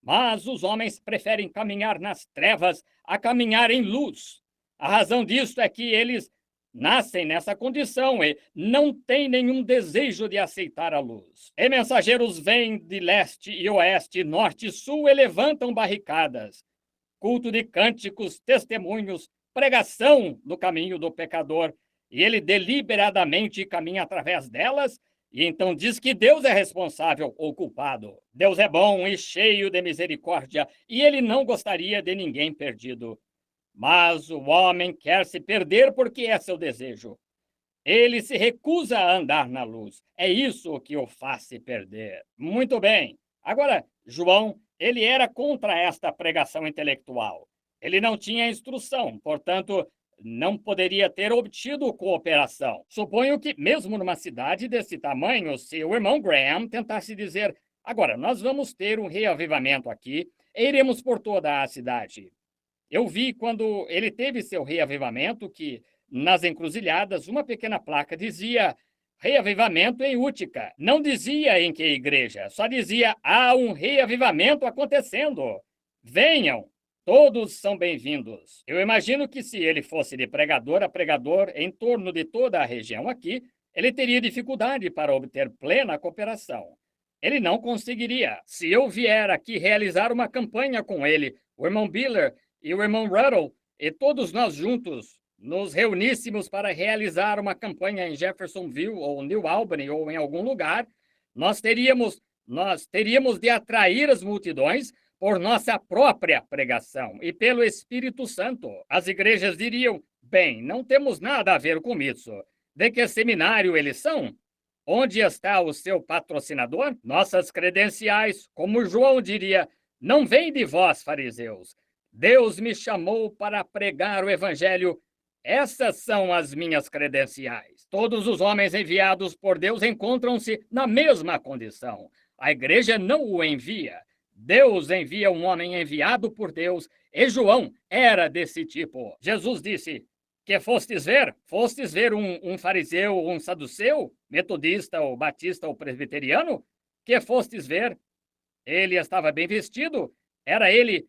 Mas os homens preferem caminhar nas trevas a caminhar em luz. A razão disto é que eles nascem nessa condição e não têm nenhum desejo de aceitar a luz. E mensageiros vêm de leste e oeste, norte e sul e levantam barricadas. Culto de cânticos, testemunhos, pregação no caminho do pecador. E ele deliberadamente caminha através delas e então diz que Deus é responsável ou culpado. Deus é bom e cheio de misericórdia e ele não gostaria de ninguém perdido. Mas o homem quer se perder porque é seu desejo. Ele se recusa a andar na luz. É isso que o faz se perder. Muito bem. Agora, João, ele era contra esta pregação intelectual. Ele não tinha instrução, portanto, não poderia ter obtido cooperação. Suponho que, mesmo numa cidade desse tamanho, se o irmão Graham tentasse dizer: agora, nós vamos ter um reavivamento aqui e iremos por toda a cidade. Eu vi quando ele teve seu reavivamento que, nas encruzilhadas, uma pequena placa dizia reavivamento em Útica. Não dizia em que igreja, só dizia: há um reavivamento acontecendo. Venham, todos são bem-vindos. Eu imagino que se ele fosse de pregador a pregador em torno de toda a região aqui, ele teria dificuldade para obter plena cooperação. Ele não conseguiria. Se eu vier aqui realizar uma campanha com ele, o irmão Biller e o irmão Ruddle, e todos nós juntos nos reuníssemos para realizar uma campanha em Jeffersonville ou New Albany ou em algum lugar, nós teríamos de atrair as multidões por nossa própria pregação e pelo Espírito Santo. As igrejas diriam: bem, não temos nada a ver com isso. De que seminário eles são? Onde está o seu patrocinador? Nossas credenciais, como João diria, não vêm de vós, fariseus. Deus me chamou para pregar o evangelho. Essas são as minhas credenciais. Todos os homens enviados por Deus encontram-se na mesma condição. A igreja não o envia. Deus envia um homem enviado por Deus, e João era desse tipo. Jesus disse: que fostes ver? Fostes ver um fariseu ou um saduceu? Metodista ou batista ou presbiteriano? Que fostes ver? Ele estava bem vestido? Era ele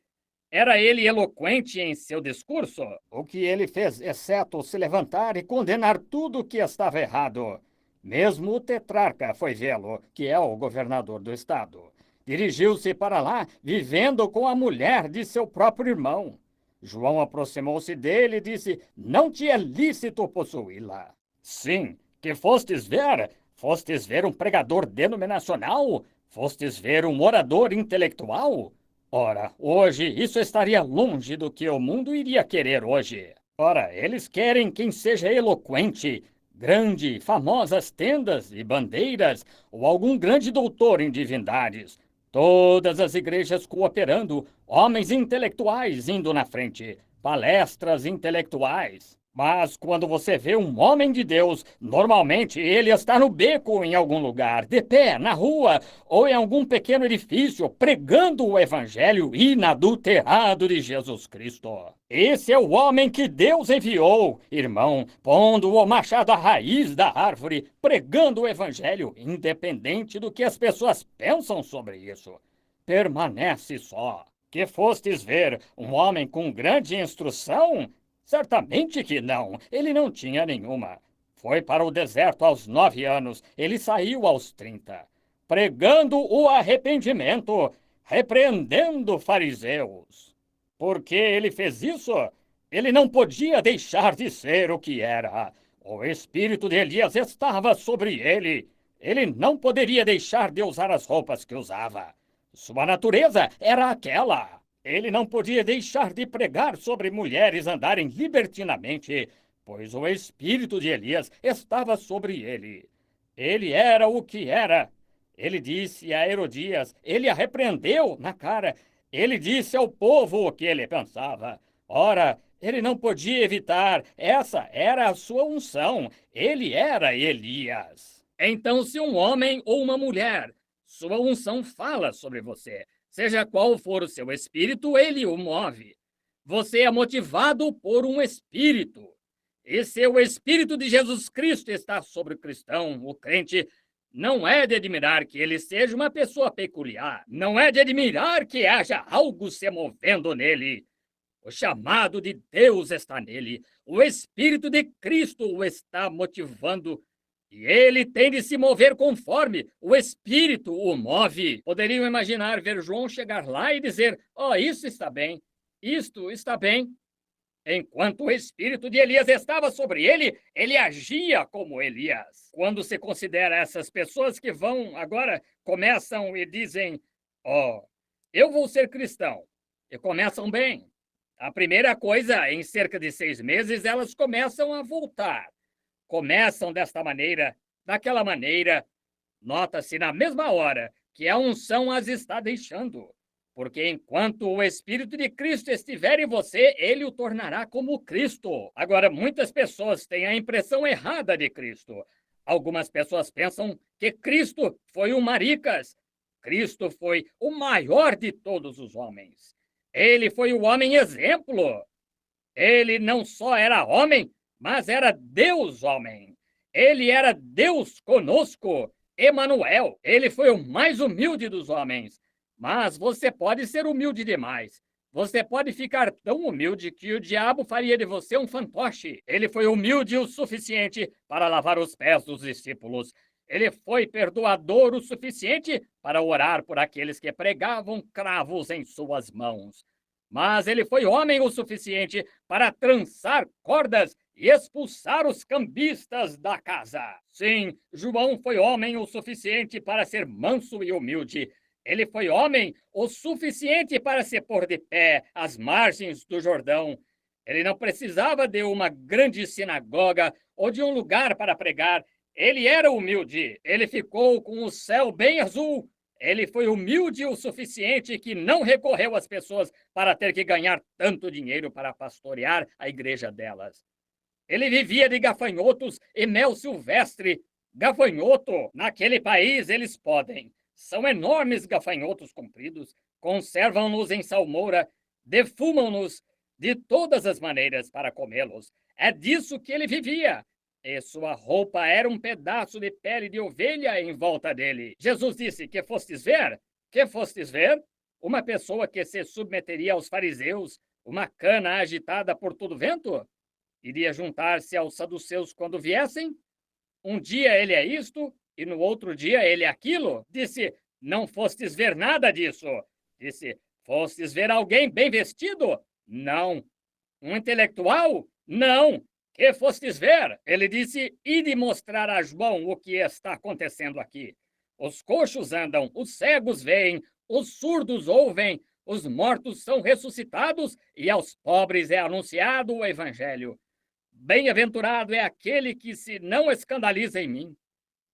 eloquente em seu discurso? O que ele fez, exceto se levantar e condenar tudo o que estava errado? Mesmo o tetrarca foi vê-lo, que é o governador do estado. Dirigiu-se para lá, vivendo com a mulher de seu próprio irmão. João aproximou-se dele e disse: não te é lícito possuí-la. Sim, que fostes ver? Fostes ver um pregador denominacional? Fostes ver um orador intelectual? Ora, hoje isso estaria longe do que o mundo iria querer hoje. Ora, eles querem quem seja eloquente, grande, famosas tendas e bandeiras, ou algum grande doutor em divindades. Todas as igrejas cooperando, homens intelectuais indo na frente, palestras intelectuais. Mas quando você vê um homem de Deus, normalmente ele está no beco em algum lugar, de pé, na rua, ou em algum pequeno edifício, pregando o evangelho inadulterado de Jesus Cristo. Esse é o homem que Deus enviou, irmão, pondo o machado à raiz da árvore, pregando o evangelho, independente do que as pessoas pensam sobre isso. Permanece só. Que fostes ver um homem com grande instrução? Certamente que não, ele não tinha nenhuma. Foi para o deserto aos 9 anos, ele saiu aos 30, pregando o arrependimento, repreendendo fariseus. Por que ele fez isso? Ele não podia deixar de ser o que era. O espírito de Elias estava sobre ele. Ele não poderia deixar de usar as roupas que usava. Sua natureza era aquela. Ele não podia deixar de pregar sobre mulheres andarem libertinamente, pois o espírito de Elias estava sobre ele. Ele era o que era. Ele disse a Herodias, ele a repreendeu na cara. Ele disse ao povo o que ele pensava. Ora, ele não podia evitar, essa era a sua unção. Ele era Elias. Então, se um homem ou uma mulher, sua unção fala sobre você, seja qual for o seu espírito, ele o move. Você é motivado por um espírito. E se o espírito de Jesus Cristo está sobre o cristão, o crente, não é de admirar que ele seja uma pessoa peculiar. Não é de admirar que haja algo se movendo nele. O chamado de Deus está nele. O espírito de Cristo o está motivando. E ele tem de se mover conforme o Espírito o move. Poderiam imaginar ver João chegar lá e dizer: isso está bem, isto está bem. Enquanto o Espírito de Elias estava sobre ele, ele agia como Elias. Quando se considera essas pessoas que começam e dizem: eu vou ser cristão, e começam bem. A primeira coisa, em cerca de 6 meses, elas começam a voltar. Começam desta maneira, daquela maneira, nota-se na mesma hora que a unção as está deixando. Porque enquanto o Espírito de Cristo estiver em você, ele o tornará como Cristo. Agora, muitas pessoas têm a impressão errada de Cristo. Algumas pessoas pensam que Cristo foi um maricas. Cristo foi o maior de todos os homens. Ele foi o homem exemplo. Ele não só era homem, mas era Deus homem. Ele era Deus conosco, Emanuel. Ele foi o mais humilde dos homens. Mas você pode ser humilde demais. Você pode ficar tão humilde que o diabo faria de você um fantoche. Ele foi humilde o suficiente para lavar os pés dos discípulos. Ele foi perdoador o suficiente para orar por aqueles que pregavam cravos em suas mãos. Mas ele foi homem o suficiente para trançar cordas e expulsar os cambistas da casa. Sim, João foi homem o suficiente para ser manso e humilde. Ele foi homem o suficiente para se pôr de pé às margens do Jordão. Ele não precisava de uma grande sinagoga ou de um lugar para pregar. Ele era humilde, ele ficou com o céu bem azul. Ele foi humilde o suficiente que não recorreu às pessoas para ter que ganhar tanto dinheiro para pastorear a igreja delas. Ele vivia de gafanhotos e mel silvestre. Gafanhoto, naquele país eles podem. São enormes gafanhotos compridos, conservam-nos em salmoura, defumam-nos de todas as maneiras para comê-los. É disso que ele vivia. E sua roupa era um pedaço de pele de ovelha em volta dele. Jesus disse: que fostes ver? Que fostes ver? Uma pessoa que se submeteria aos fariseus, uma cana agitada por todo vento? Iria juntar-se aos saduceus quando viessem? Um dia ele é isto, e no outro dia ele é aquilo? Disse: não fostes ver nada disso. Disse: fostes ver alguém bem vestido? Não. Um intelectual? Não. Que fostes ver? Ele disse: ide mostrar a João o que está acontecendo aqui. Os coxos andam, os cegos veem, os surdos ouvem, os mortos são ressuscitados e aos pobres é anunciado o evangelho. Bem-aventurado é aquele que se não escandaliza em mim.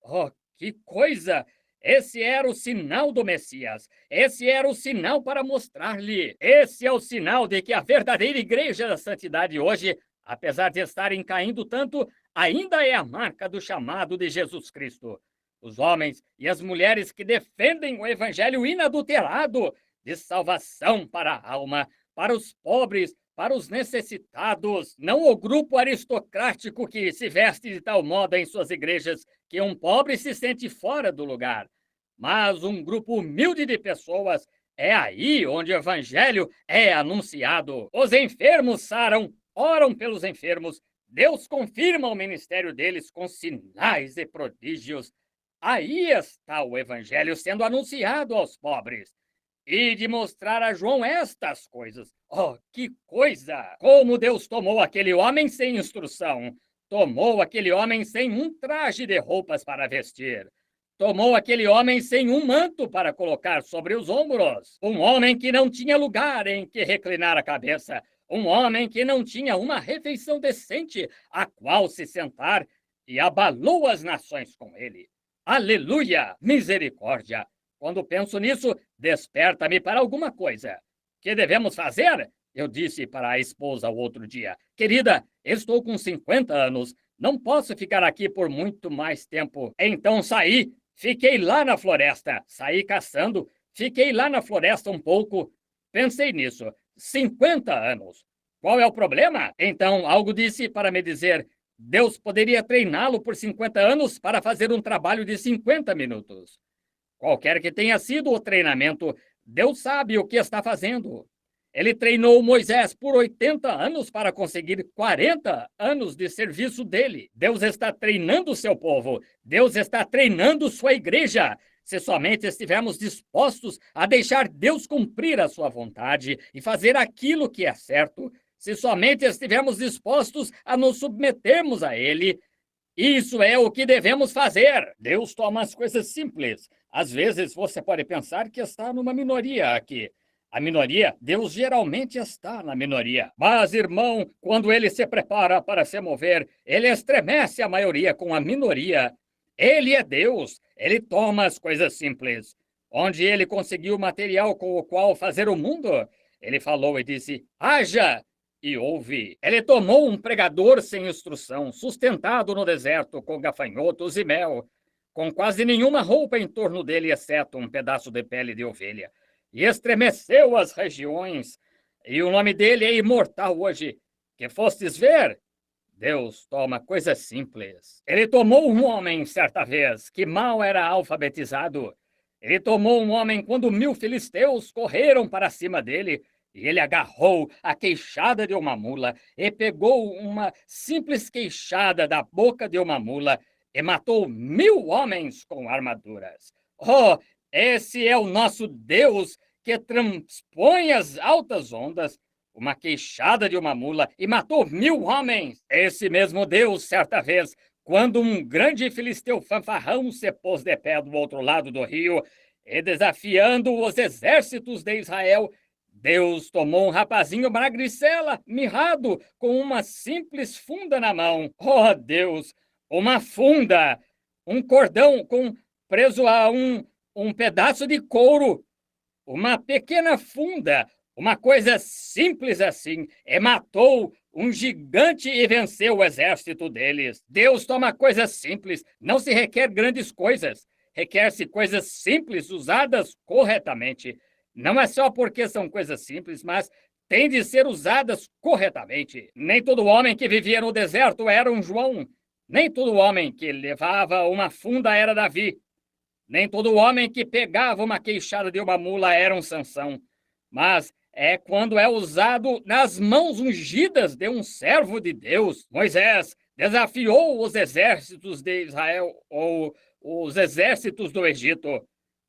Oh, que coisa! Esse era o sinal do Messias. Esse era o sinal para mostrar-lhe. Esse é o sinal de que a verdadeira igreja da santidade hoje, apesar de estarem caindo tanto, ainda é a marca do chamado de Jesus Cristo. Os homens e as mulheres que defendem o evangelho inadulterado de salvação para a alma, para os pobres, para os necessitados, não o grupo aristocrático que se veste de tal modo em suas igrejas que um pobre se sente fora do lugar, mas um grupo humilde de pessoas. É aí onde o evangelho é anunciado. Os enfermos saram, oram pelos enfermos. Deus confirma o ministério deles com sinais e prodígios. Aí está o evangelho sendo anunciado aos pobres. E de mostrar a João estas coisas. Oh, que coisa! Como Deus tomou aquele homem sem instrução. Tomou aquele homem sem um traje de roupas para vestir. Tomou aquele homem sem um manto para colocar sobre os ombros. Um homem que não tinha lugar em que reclinar a cabeça. Um homem que não tinha uma refeição decente a qual se sentar, e abalou as nações com ele. Aleluia! Misericórdia! Quando penso nisso, desperta-me para alguma coisa. Que devemos fazer? Eu disse para a esposa o outro dia: querida, estou com 50 anos, não posso ficar aqui por muito mais tempo. Então saí, fiquei lá na floresta, saí caçando, fiquei lá na floresta um pouco. Pensei nisso, 50 anos. Qual é o problema? Então algo disse para me dizer: Deus poderia treiná-lo por 50 anos para fazer um trabalho de 50 minutos. Qualquer que tenha sido o treinamento, Deus sabe o que está fazendo. Ele treinou Moisés por 80 anos para conseguir 40 anos de serviço dele. Deus está treinando o seu povo. Deus está treinando sua igreja. Se somente estivermos dispostos a deixar Deus cumprir a sua vontade e fazer aquilo que é certo, se somente estivermos dispostos a nos submetermos a Ele, isso é o que devemos fazer. Deus toma as coisas simples. Às vezes você pode pensar que está numa minoria aqui. A minoria, Deus geralmente está na minoria. Mas, irmão, quando ele se prepara para se mover, ele estremece a maioria com a minoria. Ele é Deus. Ele toma as coisas simples. Onde ele conseguiu o material com o qual fazer o mundo, ele falou e disse: haja! E houve. Ele tomou um pregador sem instrução, sustentado no deserto com gafanhotos e mel, com quase nenhuma roupa em torno dele, exceto um pedaço de pele de ovelha, e estremeceu as regiões. E o nome dele é imortal hoje. Que fostes ver? Deus toma coisas simples. Ele tomou um homem, certa vez, que mal era alfabetizado. Ele tomou um homem quando 1000 filisteus correram para cima dele, e ele agarrou a queixada de uma mula e pegou uma simples queixada da boca de uma mula e matou 1000 homens com armaduras. Oh, esse é o nosso Deus que transpõe as altas ondas, uma queixada de uma mula, e matou 1000 homens. Esse mesmo Deus, certa vez, quando um grande filisteu fanfarrão se pôs de pé do outro lado do rio e desafiando os exércitos de Israel, Deus tomou um rapazinho magricela, mirrado, com uma simples funda na mão. Oh, Deus! Uma funda! um cordão preso a um pedaço de couro, uma pequena funda, uma coisa simples assim, e matou um gigante e venceu o exército deles. Deus toma coisas simples, não se requer grandes coisas, requer-se coisas simples usadas corretamente. Não é só porque são coisas simples, mas têm de ser usadas corretamente. Nem todo homem que vivia no deserto era um João, nem todo homem que levava uma funda era Davi. Nem todo homem que pegava uma queixada de uma mula era um Sansão, mas é quando é usado nas mãos ungidas de um servo de Deus. Moisés desafiou os exércitos de Israel ou os exércitos do Egito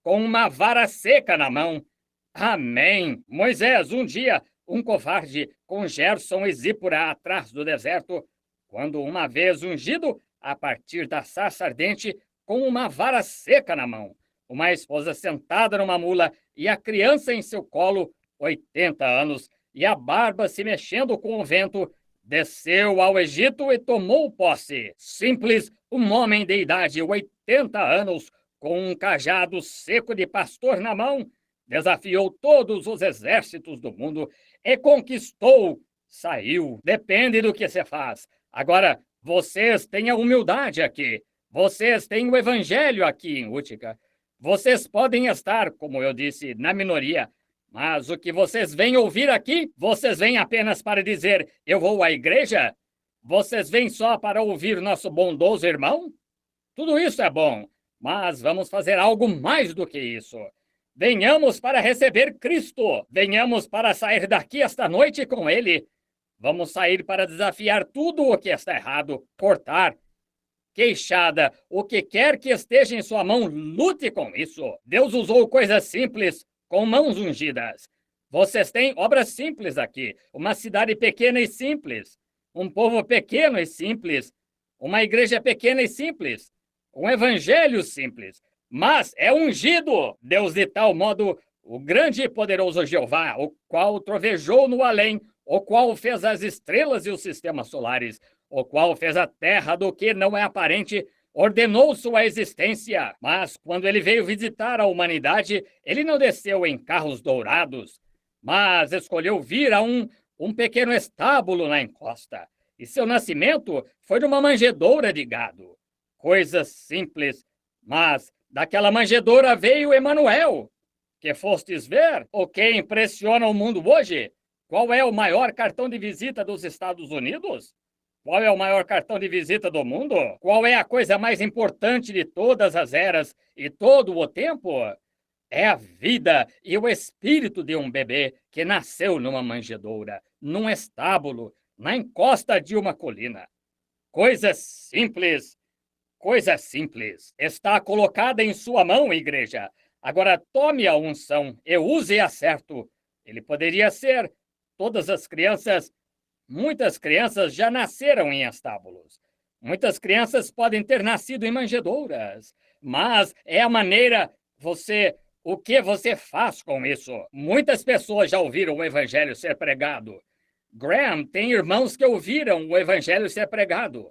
com uma vara seca na mão. Amém. Moisés, um dia, um covarde com Gerson e Zípora atrás do deserto, quando uma vez ungido a partir da sarça ardente, com uma vara seca na mão, uma esposa sentada numa mula e a criança em seu colo, 80 anos, e a barba se mexendo com o vento, desceu ao Egito e tomou posse. Simples, um homem de idade, 80 anos, com um cajado seco de pastor na mão, desafiou todos os exércitos do mundo e conquistou. Saiu. Depende do que você faz. Agora, vocês têm a humildade aqui. Vocês têm o evangelho aqui em Útica. Vocês podem estar, como eu disse, na minoria, mas o que vocês vêm ouvir aqui, vocês vêm apenas para dizer, eu vou à igreja? Vocês vêm só para ouvir nosso bondoso irmão? Tudo isso é bom, mas vamos fazer algo mais do que isso. Venhamos para receber Cristo. Venhamos para sair daqui esta noite com Ele. Vamos sair para desafiar tudo o que está errado, cortar, queixada, o que quer que esteja em sua mão, lute com isso. Deus usou coisas simples com mãos ungidas. Vocês têm obras simples aqui, uma cidade pequena e simples, um povo pequeno e simples, uma igreja pequena e simples, um evangelho simples, mas é ungido Deus de tal modo, o grande e poderoso Jeová, o qual trovejou no além, o qual fez as estrelas e os sistemas solares, o qual fez a terra do que não é aparente, ordenou sua existência. Mas quando ele veio visitar a humanidade, ele não desceu em carros dourados, mas escolheu vir a um pequeno estábulo na encosta. E seu nascimento foi numa manjedoura de gado. Coisas simples, mas daquela manjedoura veio Emanuel. Que fostes ver o que impressiona o mundo hoje? Qual é o maior cartão de visita dos Estados Unidos? Qual é o maior cartão de visita do mundo? Qual é a coisa mais importante de todas as eras e todo o tempo? É a vida e o espírito de um bebê que nasceu numa manjedoura, num estábulo, na encosta de uma colina. Coisas simples, coisa simples. Está colocada em sua mão, igreja. Agora tome a unção e use-a certo. Ele poderia ser todas as crianças. Muitas crianças já nasceram em estábulos. Muitas crianças podem ter nascido em manjedouras. Mas é a maneira, o que você faz com isso? Muitas pessoas já ouviram o evangelho ser pregado. Graham tem irmãos que ouviram o evangelho ser pregado.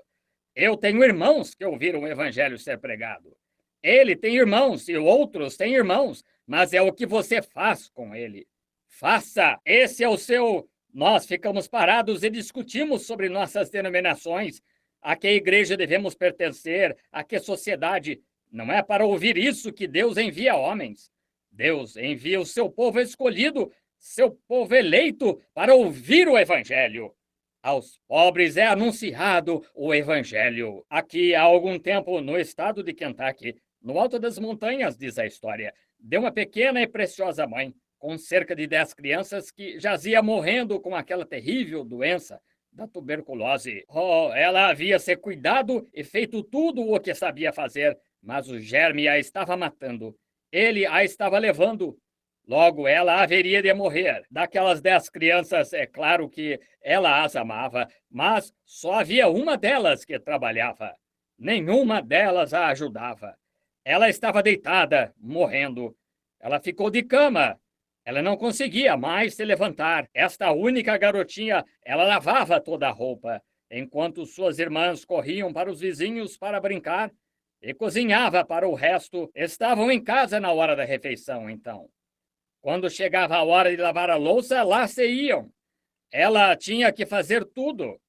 Eu tenho irmãos que ouviram o evangelho ser pregado. Ele tem irmãos e outros têm irmãos, mas é o que você faz com ele. Faça, esse é o seu... Nós ficamos parados e discutimos sobre nossas denominações, a que igreja devemos pertencer, a que sociedade. Não é para ouvir isso que Deus envia homens. Deus envia o seu povo escolhido, seu povo eleito, para ouvir o evangelho. Aos pobres é anunciado o evangelho. Aqui, há algum tempo, no estado de Kentucky, no alto das montanhas, diz a história, de uma pequena e preciosa mãe, com cerca de 10 crianças que jazia morrendo com aquela terrível doença da tuberculose. Oh, ela havia se cuidado e feito tudo o que sabia fazer, mas o germe a estava matando. Ele a estava levando. Logo, ela haveria de morrer. Daquelas 10 crianças, é claro que ela as amava, mas só havia uma delas que trabalhava. Nenhuma delas a ajudava. Ela estava deitada, morrendo. Ela ficou de cama. Ela não conseguia mais se levantar. Esta única garotinha, ela lavava toda a roupa, enquanto suas irmãs corriam para os vizinhos para brincar. e cozinhava para o resto. Estavam em casa na hora da refeição, então. Quando chegava a hora de lavar a louça, lá se iam. Ela tinha que fazer tudo.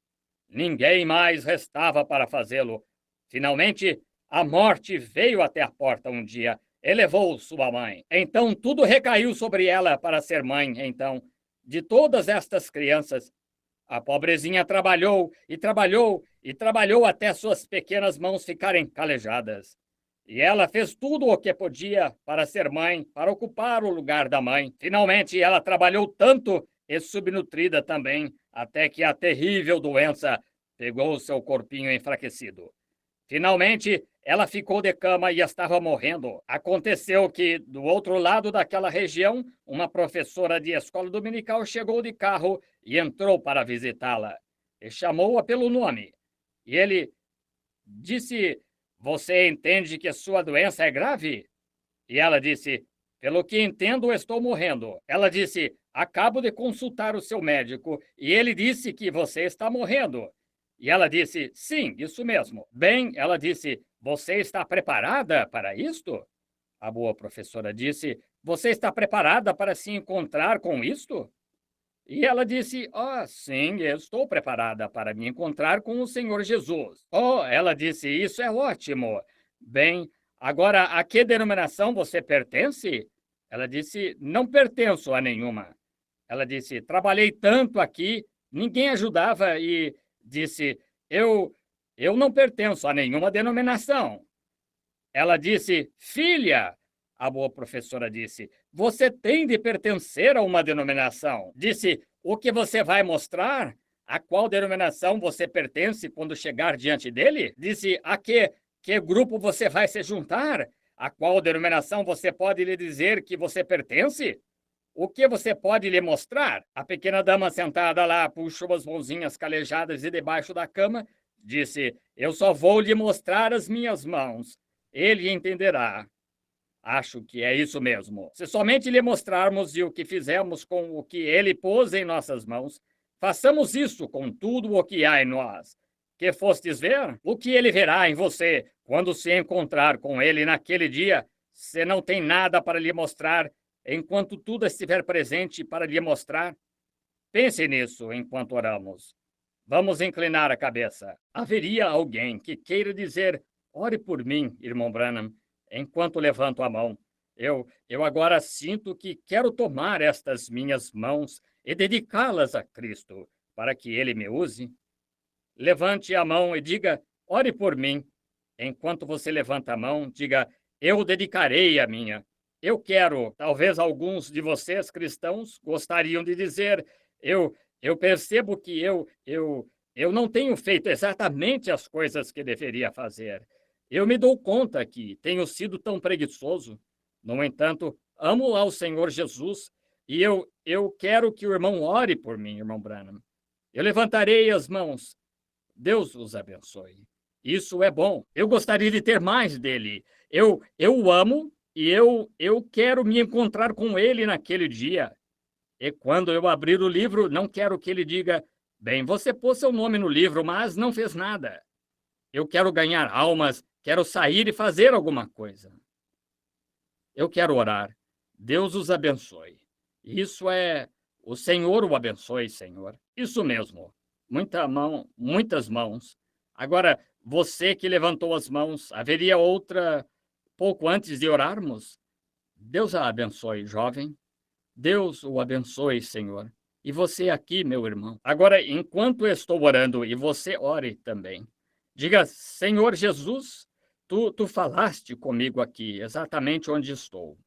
Ninguém mais restava para fazê-lo. Finalmente, a morte veio até a porta um dia e levou sua mãe. Então tudo recaiu sobre ela para ser mãe, então, de todas estas crianças. A pobrezinha trabalhou e trabalhou e trabalhou até suas pequenas mãos ficarem calejadas. E ela fez tudo o que podia para ser mãe, para ocupar o lugar da mãe. Finalmente, ela trabalhou tanto e subnutrida também, até que a terrível doença pegou seu corpinho enfraquecido. Finalmente, ela ficou de cama e estava morrendo. Aconteceu que, do outro lado daquela região, uma professora de escola dominical chegou de carro e entrou para visitá-la. E chamou-a pelo nome. E ele disse: "Você entende que sua doença é grave?" E ela disse: "Pelo que entendo, estou morrendo." Ela disse: "Acabo de consultar o seu médico e ele disse que você está morrendo." E ela disse: "Sim, isso mesmo." "Bem," ela disse, "você está preparada para isto?" A boa professora disse: "Você está preparada para se encontrar com isto?" E ela disse: "Oh, sim, eu estou preparada para me encontrar com o Senhor Jesus." "Oh," ela disse, "isso é ótimo. Bem, agora a que denominação você pertence?" Ela disse: "Não pertenço a nenhuma." Ela disse: "Trabalhei tanto aqui, ninguém ajudava." E disse: Eu não pertenço a nenhuma denominação." Ela disse: "Filha," a boa professora disse, "você tem de pertencer a uma denominação." Disse: "O que você vai mostrar? A qual denominação você pertence quando chegar diante dele?" Disse: "A que grupo você vai se juntar? A qual denominação você pode lhe dizer que você pertence? O que você pode lhe mostrar?" A pequena dama sentada lá puxou as mãozinhas calejadas e debaixo da cama disse: "Eu só vou lhe mostrar as minhas mãos. Ele entenderá." Acho que é isso mesmo. Se somente lhe mostrarmos o que fizemos com o que ele pôs em nossas mãos, façamos isso com tudo o que há em nós. Que fostes ver? O que ele verá em você quando se encontrar com ele naquele dia, se não tem nada para lhe mostrar, enquanto tudo estiver presente para lhe mostrar? Pense nisso enquanto oramos. Vamos inclinar a cabeça. Haveria alguém que queira dizer: "Ore por mim, irmão Branham," enquanto levanto a mão. Eu agora sinto que quero tomar estas minhas mãos e dedicá-las a Cristo, para que Ele me use. Levante a mão e diga: "Ore por mim." Enquanto você levanta a mão, diga: "Eu dedicarei a minha." Eu quero, talvez alguns de vocês cristãos gostariam de dizer: "Eu, eu percebo que eu não tenho feito exatamente as coisas que deveria fazer. Eu me dou conta que tenho sido tão preguiçoso. No entanto, amo ao Senhor Jesus e eu quero que o irmão ore por mim, irmão Branham." Eu levantarei as mãos. Deus os abençoe. Isso é bom. Eu gostaria de ter mais dele. Eu o amo e eu quero me encontrar com ele naquele dia. E quando eu abrir o livro, não quero que ele diga: "Bem, você pôs seu nome no livro, mas não fez nada." Eu quero ganhar almas, quero sair e fazer alguma coisa. Eu quero orar. Deus os abençoe. Isso é... O Senhor o abençoe, Senhor. Isso mesmo. Muitas mãos. Agora, você que levantou as mãos, haveria outra pouco antes de orarmos? Deus a abençoe, jovem. Deus o abençoe, Senhor. E você aqui, meu irmão. Agora, enquanto eu estou orando, e você ore também, diga: "Senhor Jesus, tu falaste comigo aqui, exatamente onde estou.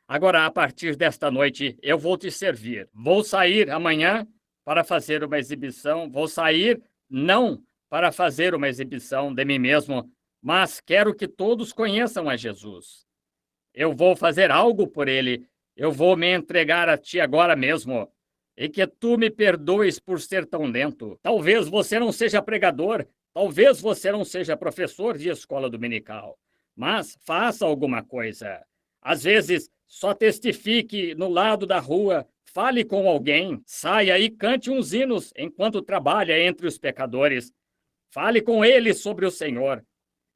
Agora, a partir desta noite, eu vou te servir. Vou sair amanhã para fazer uma exibição. Vou sair não para fazer uma exibição de mim mesmo, mas quero que todos conheçam a Jesus. Eu vou fazer algo por ele. Eu vou me entregar a ti agora mesmo. E que tu me perdoes por ser tão lento. Talvez você não seja pregador, talvez você não seja professor de escola dominical, mas faça alguma coisa. Às vezes, só testifique no lado da rua, fale com alguém, saia e cante uns hinos enquanto trabalha entre os pecadores. Fale com eles sobre o Senhor.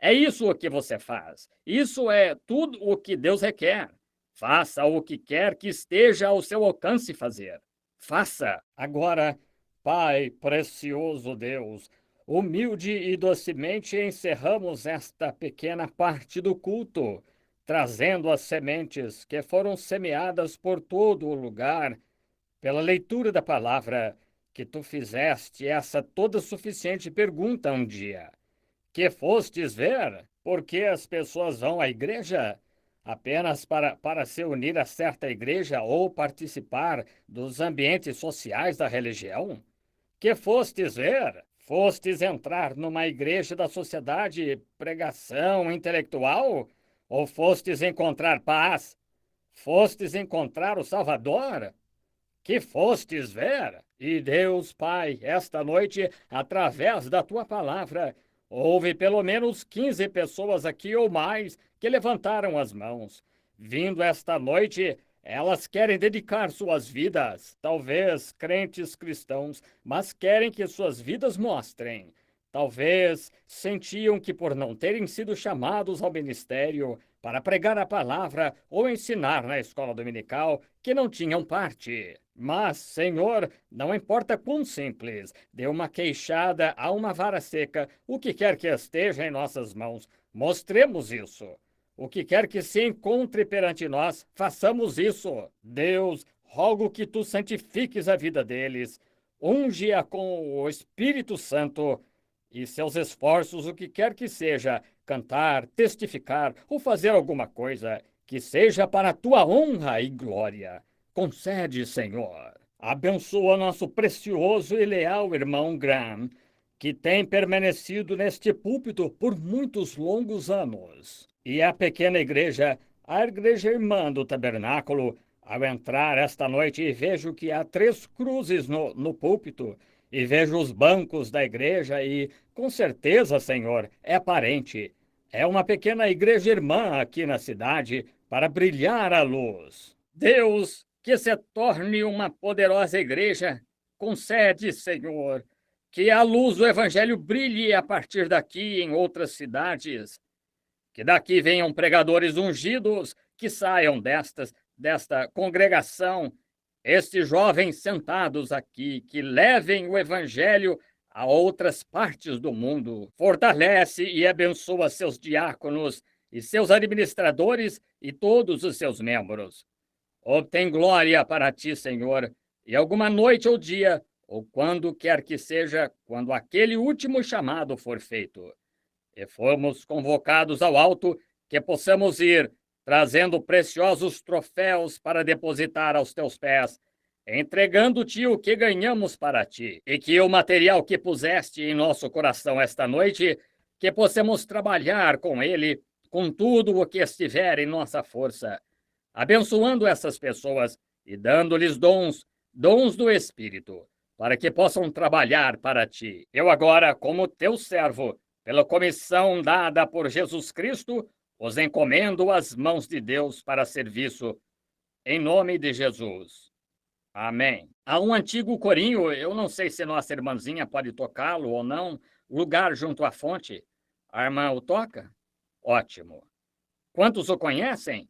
É isso o que você faz. Isso é tudo o que Deus requer. Faça o que quer que esteja ao seu alcance fazer. Faça. Agora, Pai precioso Deus, humilde e docemente encerramos esta pequena parte do culto, trazendo as sementes que foram semeadas por todo o lugar, pela leitura da palavra que tu fizeste essa toda suficiente pergunta um dia. Que fostes ver? Por que as pessoas vão à igreja? Apenas para se unir a certa igreja ou participar dos ambientes sociais da religião? Que fostes ver? Fostes entrar numa igreja da sociedade, pregação intelectual? Ou fostes encontrar paz? Fostes encontrar o Salvador? Que fostes ver? E Deus, Pai, esta noite, através da tua palavra, houve pelo menos 15 pessoas aqui ou mais que levantaram as mãos. Vindo esta noite, elas querem dedicar suas vidas, talvez crentes cristãos, mas querem que suas vidas mostrem. Talvez sentiam que por não terem sido chamados ao ministério para pregar a palavra ou ensinar na escola dominical, que não tinham parte. Mas, Senhor, não importa quão simples, dê uma queixada a uma vara seca, o que quer que esteja em nossas mãos, mostremos isso. O que quer que se encontre perante nós, façamos isso. Deus, rogo que tu santifiques a vida deles, unge-a com o Espírito Santo e seus esforços, o que quer que seja, cantar, testificar ou fazer alguma coisa, que seja para a tua honra e glória. Concede, Senhor. Abençoa nosso precioso e leal irmão Graham, que tem permanecido neste púlpito por muitos longos anos. E a pequena igreja, a igreja irmã do tabernáculo, ao entrar esta noite e vejo que há 3 cruzes no púlpito, e vejo os bancos da igreja e, com certeza, Senhor, é parente. É uma pequena igreja irmã aqui na cidade para brilhar a luz. Deus, que se torne uma poderosa igreja, concede, Senhor, que a luz do Evangelho brilhe a partir daqui em outras cidades. Que daqui venham pregadores ungidos que saiam desta congregação, estes jovens sentados aqui, que levem o Evangelho a outras partes do mundo. Fortalece e abençoa seus diáconos e seus administradores e todos os seus membros. Obtém glória para ti, Senhor, e alguma noite ou dia, ou quando quer que seja, quando aquele último chamado for feito, e formos convocados ao alto, que possamos ir, trazendo preciosos troféus para depositar aos teus pés, entregando-te o que ganhamos para ti, e que o material que puseste em nosso coração esta noite, que possamos trabalhar com ele, com tudo o que estiver em nossa força, abençoando essas pessoas e dando-lhes dons do Espírito, para que possam trabalhar para ti. Eu agora, como teu servo, pela comissão dada por Jesus Cristo, os encomendo às mãos de Deus para serviço, em nome de Jesus. Amém. Há um antigo corinho, eu não sei se nossa irmãzinha pode tocá-lo ou não, Lugar junto à fonte. A irmã o toca? Ótimo. Quantos o conhecem?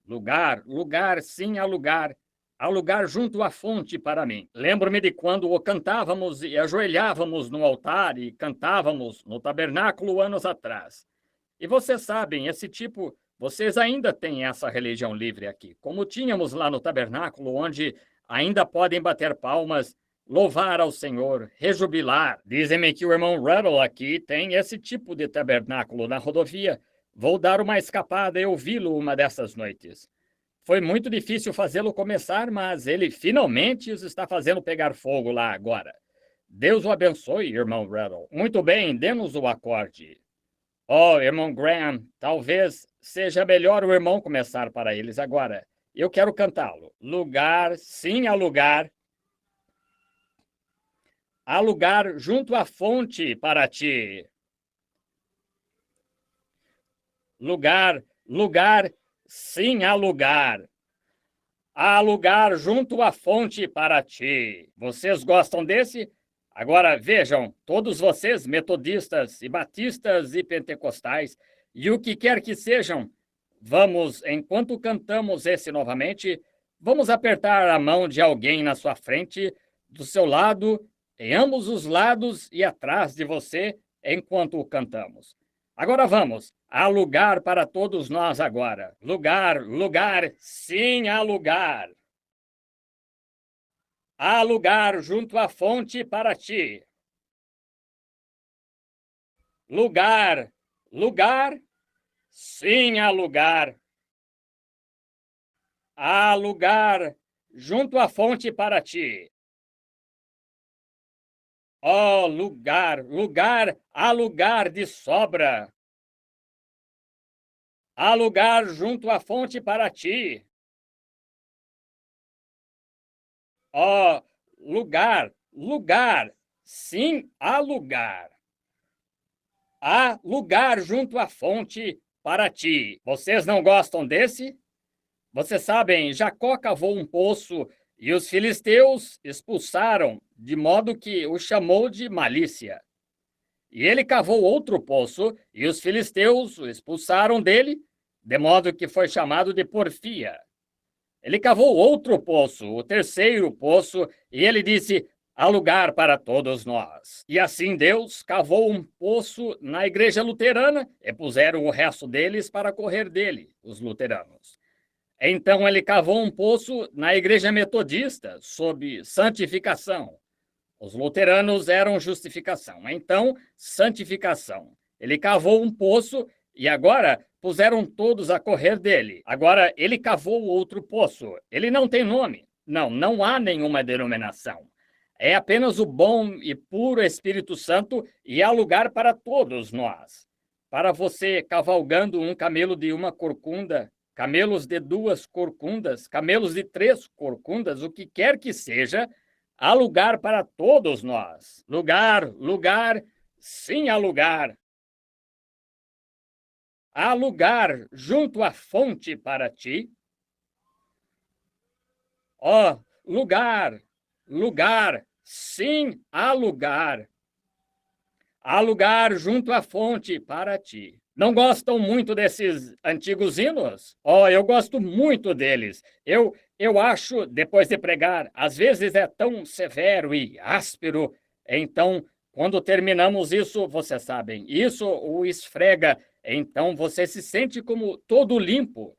Lugar, lugar, sim, há lugar junto à fonte para mim. Lembro-me de quando o cantávamos e ajoelhávamos no altar e cantávamos no tabernáculo anos atrás. E vocês sabem, vocês ainda têm essa religião livre aqui, como tínhamos lá no tabernáculo, onde ainda podem bater palmas, louvar ao Senhor, rejubilar. Dizem-me que o irmão Rattle aqui tem esse tipo de tabernáculo na rodovia. Vou dar uma escapada e ouvi-lo uma dessas noites. Foi muito difícil fazê-lo começar, mas ele finalmente os está fazendo pegar fogo lá agora. Deus o abençoe, irmão Rattle. Muito bem, dê-nos o acorde. Oh, irmão Graham, talvez seja melhor o irmão começar para eles agora. Eu quero cantá-lo. Lugar, sim, há lugar. Há lugar junto à fonte para ti. Lugar, lugar, sim, há lugar. Há lugar junto à fonte para ti. Vocês gostam desse? Agora, vejam, todos vocês, metodistas e batistas e pentecostais, e o que quer que sejam, vamos, enquanto cantamos esse novamente, vamos apertar a mão de alguém na sua frente, do seu lado, em ambos os lados e atrás de você, enquanto cantamos. Agora vamos, há lugar para todos nós agora. Lugar, lugar, sim, há lugar. Há lugar junto à fonte para ti. Lugar, lugar, sim, há lugar. Há lugar junto à fonte para ti. Ó, lugar, lugar, há lugar de sobra. Há lugar junto à fonte para ti. Ó, lugar, lugar, sim, há lugar. Há lugar junto à fonte para ti. Vocês não gostam desse? Vocês sabem, Jacó cavou um poço e os filisteus expulsaram, de modo que o chamou de malícia. E ele cavou outro poço e os filisteus o expulsaram dele, de modo que foi chamado de porfia. Ele cavou outro poço, o terceiro poço, e ele disse: há lugar para todos nós. E assim Deus cavou um poço na igreja luterana e puseram o resto deles para correr dele, os luteranos. Então ele cavou um poço na igreja metodista, sob santificação. Os luteranos eram justificação, então santificação. Ele cavou um poço e agora puseram todos a correr dele. Agora ele cavou outro poço. Ele não tem nome. Não há nenhuma denominação. É apenas o bom e puro Espírito Santo e há lugar para todos nós. Para você cavalgando um camelo de uma corcunda, camelos de 2 corcundas, camelos de 3 corcundas, o que quer que seja, há lugar para todos nós. Lugar, lugar, sim, há lugar. Há lugar junto à fonte para ti. Ó, lugar, lugar, sim, há lugar. Há lugar junto à fonte para ti. Não gostam muito desses antigos hinos? Eu gosto muito deles. Eu acho, depois de pregar, às vezes é tão severo e áspero. Então, quando terminamos isso, vocês sabem, isso o esfrega. Então, você se sente como todo limpo.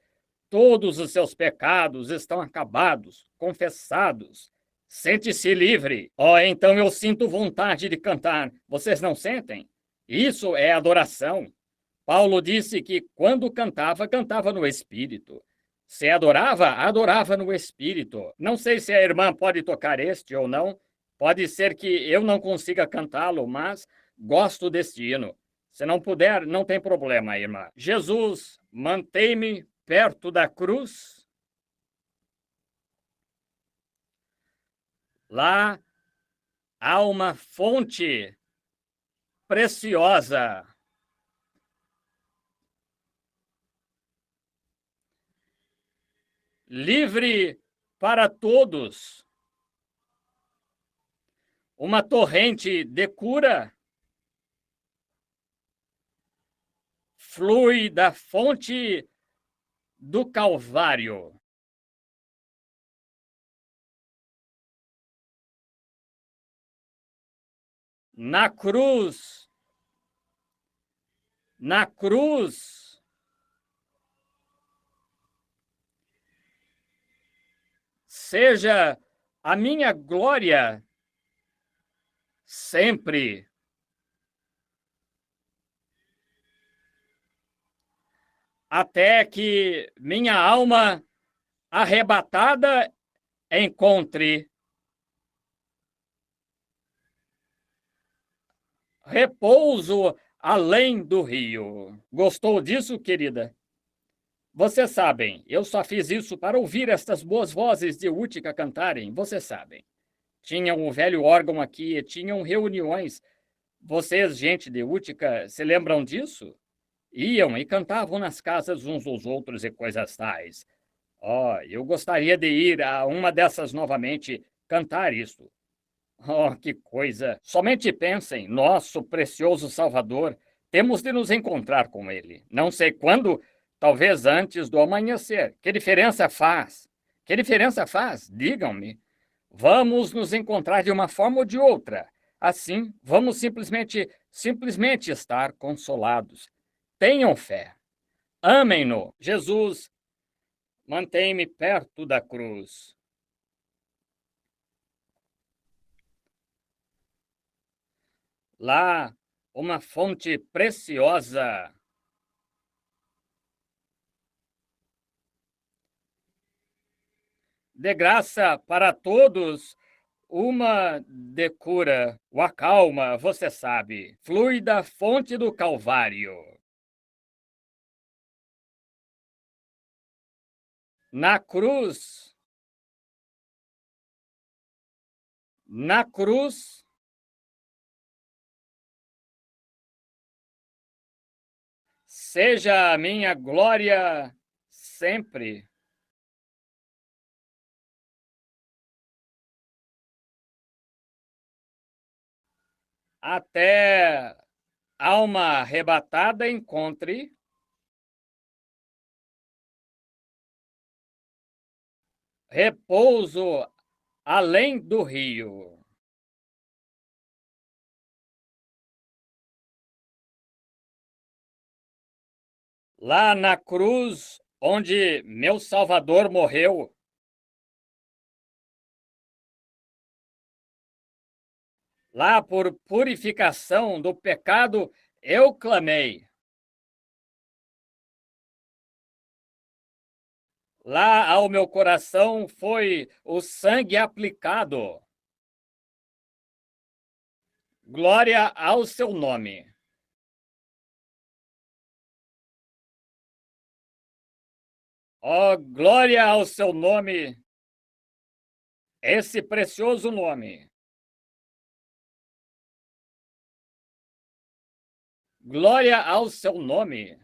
Todos os seus pecados estão acabados, confessados. Sente-se livre. Então eu sinto vontade de cantar. Vocês não sentem? Isso é adoração. Paulo disse que quando cantava, cantava no Espírito. Se adorava, adorava no Espírito. Não sei se a irmã pode tocar este ou não. Pode ser que eu não consiga cantá-lo, mas gosto deste hino. Se não puder, não tem problema, irmã. Jesus, mantém-me perto da cruz. Lá há uma fonte preciosa. Livre para todos. Uma torrente de cura flui da fonte do Calvário. Na cruz, seja a minha glória sempre. Até que minha alma arrebatada encontre repouso além do rio. Gostou disso, querida? Vocês sabem, eu só fiz isso para ouvir estas boas vozes de Útica cantarem, vocês sabem. Tinham um velho órgão aqui, tinham reuniões. Vocês, gente de Útica, se lembram disso? Iam e cantavam nas casas uns dos outros e coisas tais. Eu gostaria de ir a uma dessas novamente cantar isso. Oh, que coisa! Somente pensem, nosso precioso Salvador, temos de nos encontrar com ele. Não sei quando, talvez antes do amanhecer. Que diferença faz? Que diferença faz? Digam-me. Vamos nos encontrar de uma forma ou de outra. Assim, vamos simplesmente estar consolados. Tenham fé. Amem-no. Jesus, mantém-me perto da cruz. Lá, uma fonte preciosa. De graça para todos, uma de cura, o acalma, você sabe, flui da fonte do Calvário. Na cruz, na cruz, seja a minha glória sempre. Até alma arrebatada encontre repouso além do rio. Lá na cruz onde meu Salvador morreu, lá por purificação do pecado, eu clamei. Lá ao meu coração foi o sangue aplicado. Glória ao seu nome. Ó, glória ao seu nome, esse precioso nome. Glória ao seu nome.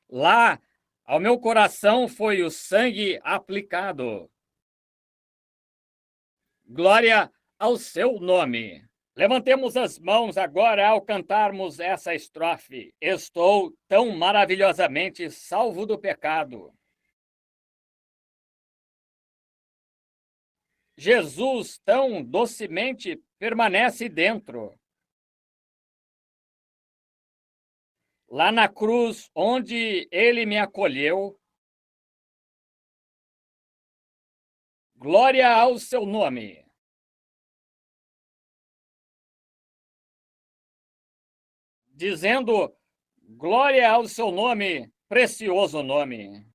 Lá ao meu coração foi o sangue aplicado. Glória ao seu nome. Levantemos as mãos agora ao cantarmos essa estrofe. Estou tão maravilhosamente salvo do pecado. Jesus tão docemente permanece dentro. Lá na cruz, onde ele me acolheu, glória ao seu nome. Dizendo, glória ao seu nome, precioso nome.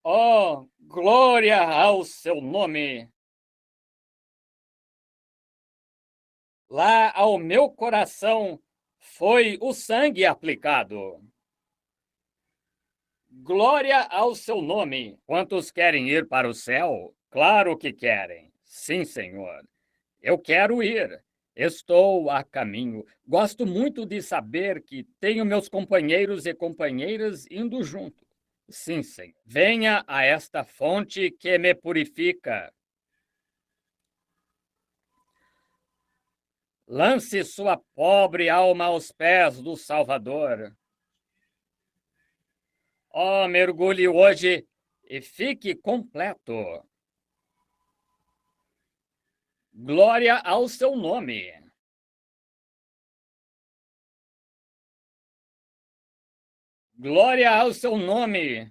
Oh, glória ao seu nome. Lá ao meu coração foi o sangue aplicado. Glória ao seu nome. Quantos querem ir para o céu? Claro que querem. Sim, Senhor. Eu quero ir. Estou a caminho. Gosto muito de saber que tenho meus companheiros e companheiras indo junto. Sim, Senhor. Venha a esta fonte que me purifica. Lance sua pobre alma aos pés do Salvador. Oh, mergulhe hoje e fique completo. Glória ao seu nome. Glória ao seu nome.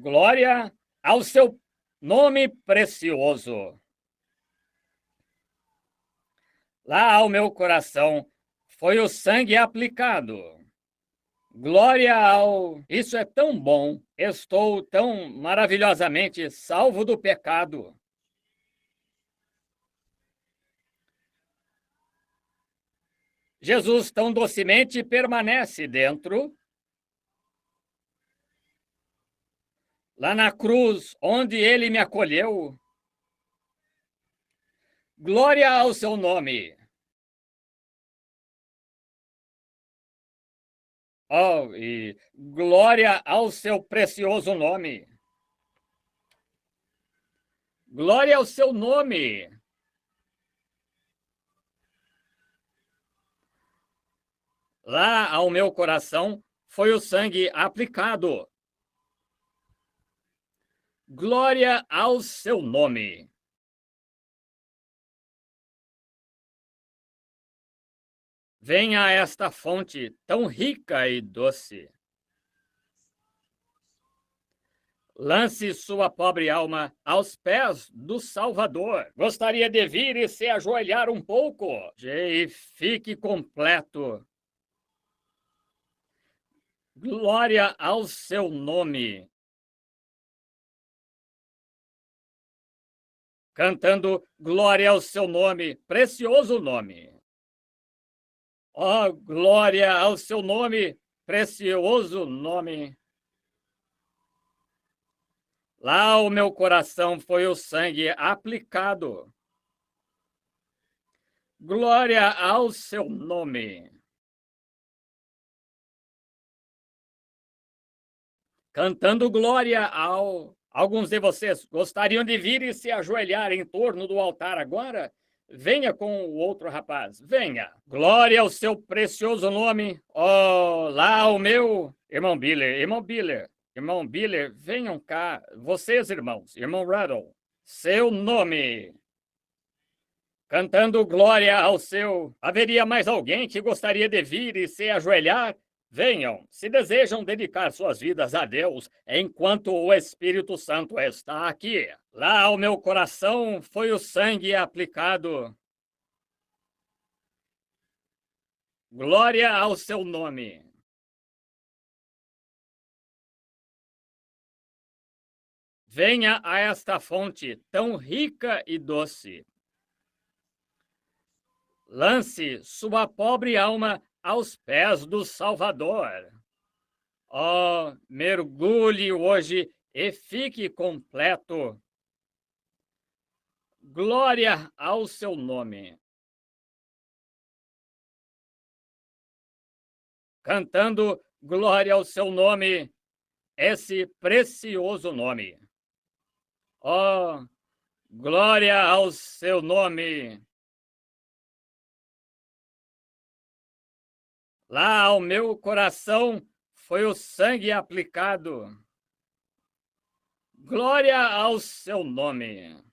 Glória ao seu nome precioso. Lá ao meu coração foi o sangue aplicado. Glória ao... Isso é tão bom. Estou tão maravilhosamente salvo do pecado. Jesus tão docemente permanece dentro. Lá na cruz, onde ele me acolheu. Glória ao seu nome. Oh, e glória ao seu precioso nome. Glória ao seu nome. Lá ao meu coração foi o sangue aplicado. Glória ao seu nome. Venha a esta fonte tão rica e doce. Lance sua pobre alma aos pés do Salvador. Gostaria de vir e se ajoelhar um pouco. E fique completo. Glória ao seu nome. Cantando glória ao seu nome, precioso nome. Ó, glória ao seu nome, precioso nome. Lá o meu coração foi o sangue aplicado. Glória ao seu nome. Cantando glória ao... Alguns de vocês gostariam de vir e se ajoelhar em torno do altar agora? Venha com o outro rapaz, venha. Glória ao seu precioso nome. Oh, lá o meu irmão Biller, venham cá. Vocês, irmãos, irmão Rattle, seu nome. Cantando glória ao seu... Haveria mais alguém que gostaria de vir e se ajoelhar? Venham, se desejam dedicar suas vidas a Deus, enquanto o Espírito Santo está aqui. Lá ao meu coração foi o sangue aplicado. Glória ao seu nome. Venha a esta fonte tão rica e doce. Lance sua pobre alma aos pés do Salvador. Oh, mergulhe hoje e fique completo. Glória ao seu nome. Cantando glória ao seu nome, esse precioso nome. Oh, glória ao seu nome. Lá ao meu coração foi o sangue aplicado. Glória ao seu nome.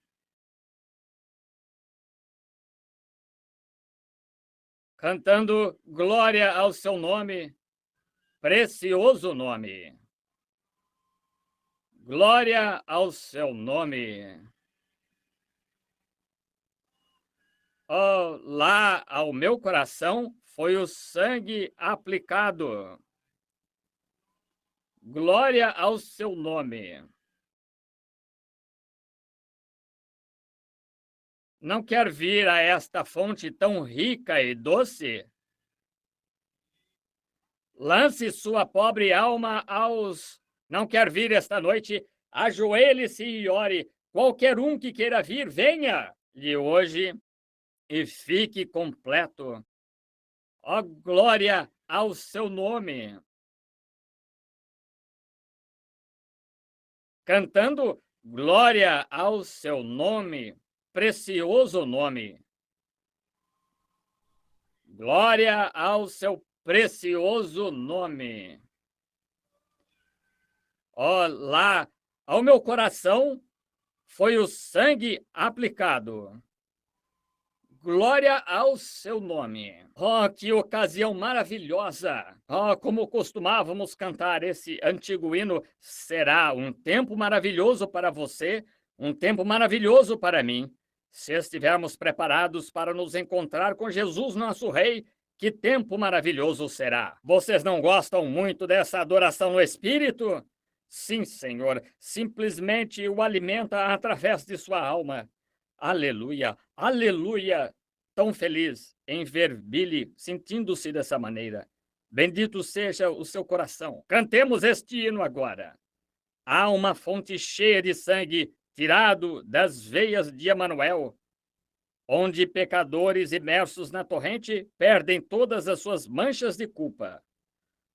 Cantando glória ao seu nome, precioso nome. Glória ao seu nome. Oh, lá ao meu coração foi o sangue aplicado. Glória ao seu nome. Não quer vir a esta fonte tão rica e doce? Lance sua pobre alma aos... Não quer vir esta noite? Ajoelhe-se e ore. Qualquer um que queira vir, venha-lhe hoje e fique completo. Ó, glória ao seu nome. Cantando glória ao seu nome, precioso nome. Glória ao seu precioso nome. Ó, lá ao meu coração foi o sangue aplicado. Glória ao seu nome. Oh, que ocasião maravilhosa! Oh, como costumávamos cantar esse antigo hino, será um tempo maravilhoso para você, um tempo maravilhoso para mim. Se estivermos preparados para nos encontrar com Jesus, nosso Rei, que tempo maravilhoso será. Vocês não gostam muito dessa adoração no Espírito? Sim, Senhor, simplesmente o alimenta através de sua alma. Aleluia, aleluia! Tão feliz em ver Billy sentindo-se dessa maneira. Bendito seja o seu coração. Cantemos este hino agora. Há uma fonte cheia de sangue tirado das veias de Emanuel, onde pecadores imersos na torrente perdem todas as suas manchas de culpa.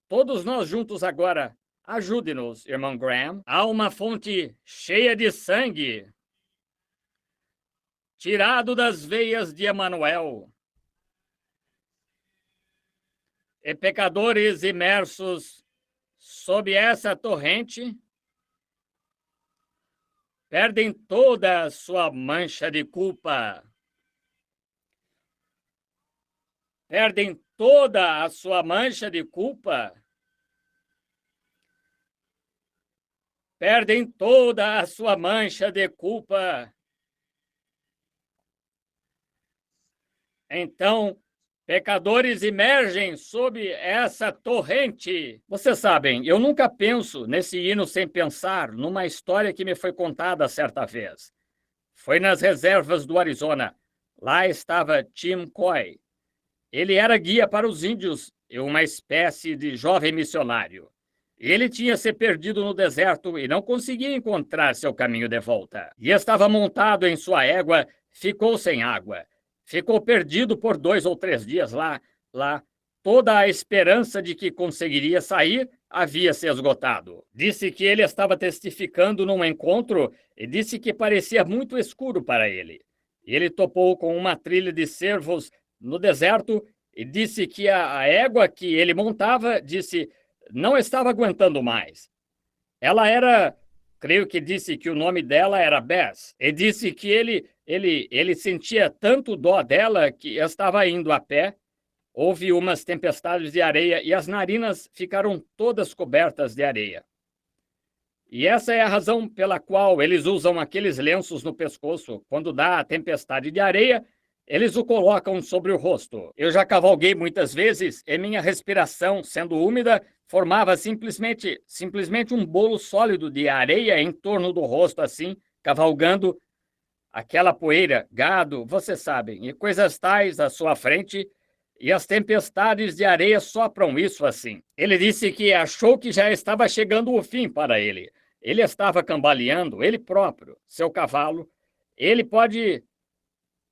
Todos nós juntos agora. Ajude-nos, irmão Graham. Há uma fonte cheia de sangue, tirado das veias de Emanuel. E pecadores imersos sob essa torrente perdem toda a sua mancha de culpa. Perdem toda a sua mancha de culpa. Perdem toda a sua mancha de culpa. Então, pecadores emergem sob essa torrente. Vocês sabem, eu nunca penso nesse hino sem pensar numa história que me foi contada certa vez. Foi nas reservas do Arizona. Lá estava Tim Coy. Ele era guia para os índios e uma espécie de jovem missionário. Ele tinha se perdido no deserto e não conseguia encontrar seu caminho de volta. E estava montado em sua égua, ficou sem água. Ficou perdido por 2 ou 3 dias lá. Toda a esperança de que conseguiria sair havia se esgotado. Disse que ele estava testificando num encontro e disse que parecia muito escuro para ele. Ele topou com uma trilha de cervos no deserto e disse que a égua que ele montava, não estava aguentando mais. Ela era, creio que disse que o nome dela era Bess, e disse que ele sentia tanto dó dela que estava indo a pé. Houve umas tempestades de areia e as narinas ficaram todas cobertas de areia. E essa é a razão pela qual eles usam aqueles lenços no pescoço. Quando dá a tempestade de areia, eles o colocam sobre o rosto. Eu já cavalguei muitas vezes e minha respiração, sendo úmida, formava simplesmente um bolo sólido de areia em torno do rosto, assim, cavalgando aquela poeira, gado, vocês sabem, e coisas tais à sua frente, e as tempestades de areia sopram isso assim. Ele disse que achou que já estava chegando o fim para ele. Ele estava cambaleando, ele próprio, seu cavalo.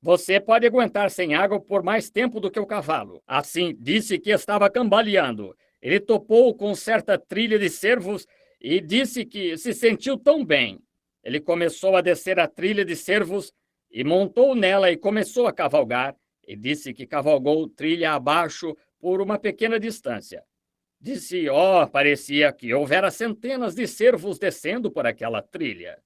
Você pode aguentar sem água por mais tempo do que o cavalo. Assim, disse que estava cambaleando. Ele topou com certa trilha de cervos e disse que se sentiu tão bem. Ele começou a descer a trilha de cervos e montou nela e começou a cavalgar. E disse que cavalgou trilha abaixo por uma pequena distância. Disse, parecia que houvera centenas de cervos descendo por aquela trilha.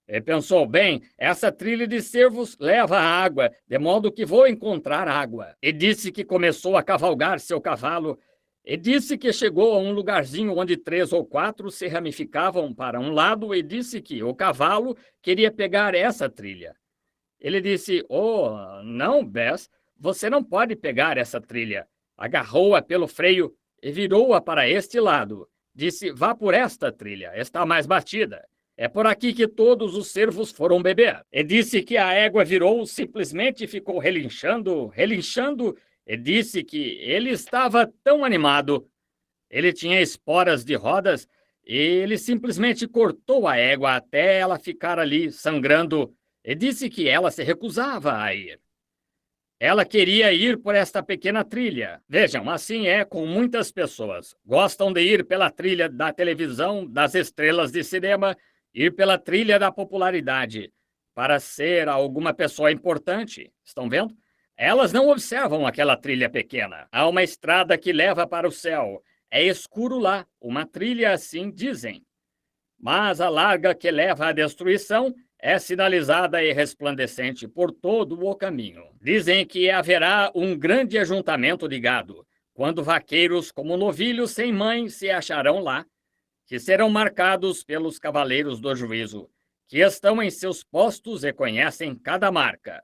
Ele pensou, bem, essa trilha de cervos leva a água, de modo que vou encontrar água. E disse que começou a cavalgar seu cavalo, e disse que chegou a um lugarzinho onde 3 ou 4 se ramificavam para um lado, e disse que o cavalo queria pegar essa trilha. Ele disse, não, Bess, você não pode pegar essa trilha. Agarrou-a pelo freio e virou-a para este lado. Disse, vá por esta trilha, está mais batida. É por aqui que todos os cervos foram beber. E disse que a égua virou, simplesmente ficou relinchando, e disse que ele estava tão animado. Ele tinha esporas de rodas e ele simplesmente cortou a égua até ela ficar ali sangrando e disse que ela se recusava a ir. Ela queria ir por esta pequena trilha. Vejam, assim é com muitas pessoas. Gostam de ir pela trilha da televisão, das estrelas de cinema, ir pela trilha da popularidade, para ser alguma pessoa importante. Estão vendo? Elas não observam aquela trilha pequena. Há uma estrada que leva para o céu. É escuro lá, uma trilha assim dizem. Mas a larga que leva à destruição é sinalizada e resplandecente por todo o caminho. Dizem que haverá um grande ajuntamento de gado, quando vaqueiros como novilhos sem mãe se acharão lá, que serão marcados pelos cavaleiros do juízo, que estão em seus postos e conhecem cada marca.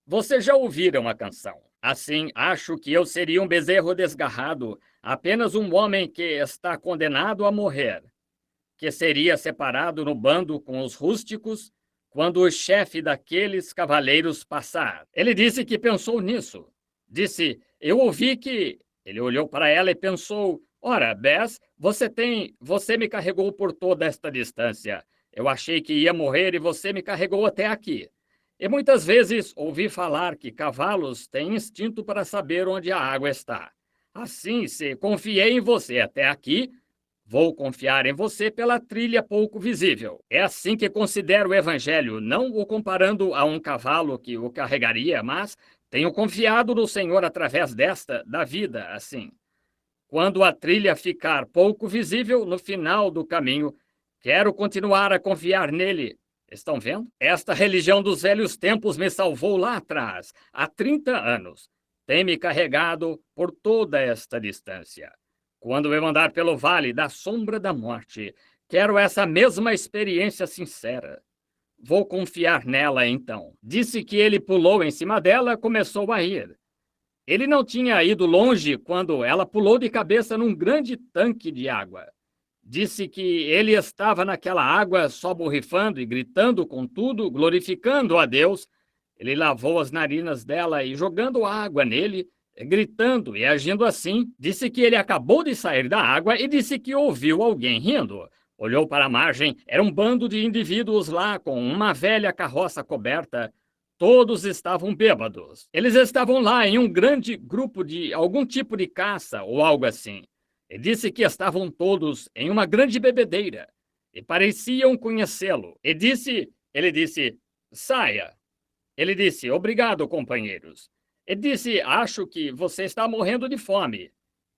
Vocês já ouviram a canção? Assim, acho que eu seria um bezerro desgarrado, apenas um homem que está condenado a morrer, que seria separado no bando com os rústicos quando o chefe daqueles cavaleiros passar. Ele disse que pensou nisso. Disse, eu ouvi que... Ele olhou para ela e pensou, ora, Bess, você me carregou por toda esta distância. Eu achei que ia morrer e você me carregou até aqui. E muitas vezes ouvi falar que cavalos têm instinto para saber onde a água está. Assim, se confiei em você até aqui, vou confiar em você pela trilha pouco visível. É assim que considero o Evangelho, não o comparando a um cavalo que o carregaria, mas tenho confiado no Senhor através da vida, assim. Quando a trilha ficar pouco visível no final do caminho, quero continuar a confiar nele. Estão vendo? Esta religião dos velhos tempos me salvou lá atrás, há 30 anos. Tem me carregado por toda esta distância. Quando eu andar pelo vale da sombra da morte, quero essa mesma experiência sincera. Vou confiar nela então. Disse que ele pulou em cima dela, começou a rir. Ele não tinha ido longe quando ela pulou de cabeça num grande tanque de água. Disse que ele estava naquela água só borrifando e gritando com tudo, glorificando a Deus. Ele lavou as narinas dela e jogando água nele, gritando e agindo assim. Disse que ele acabou de sair da água e disse que ouviu alguém rindo. Olhou para a margem, era um bando de indivíduos lá com uma velha carroça coberta. Todos estavam bêbados. Eles estavam lá em um grande grupo de algum tipo de caça ou algo assim. E disse que estavam todos em uma grande bebedeira e pareciam conhecê-lo. Ele disse, saia. Ele disse, obrigado, companheiros. Ele disse, acho que você está morrendo de fome.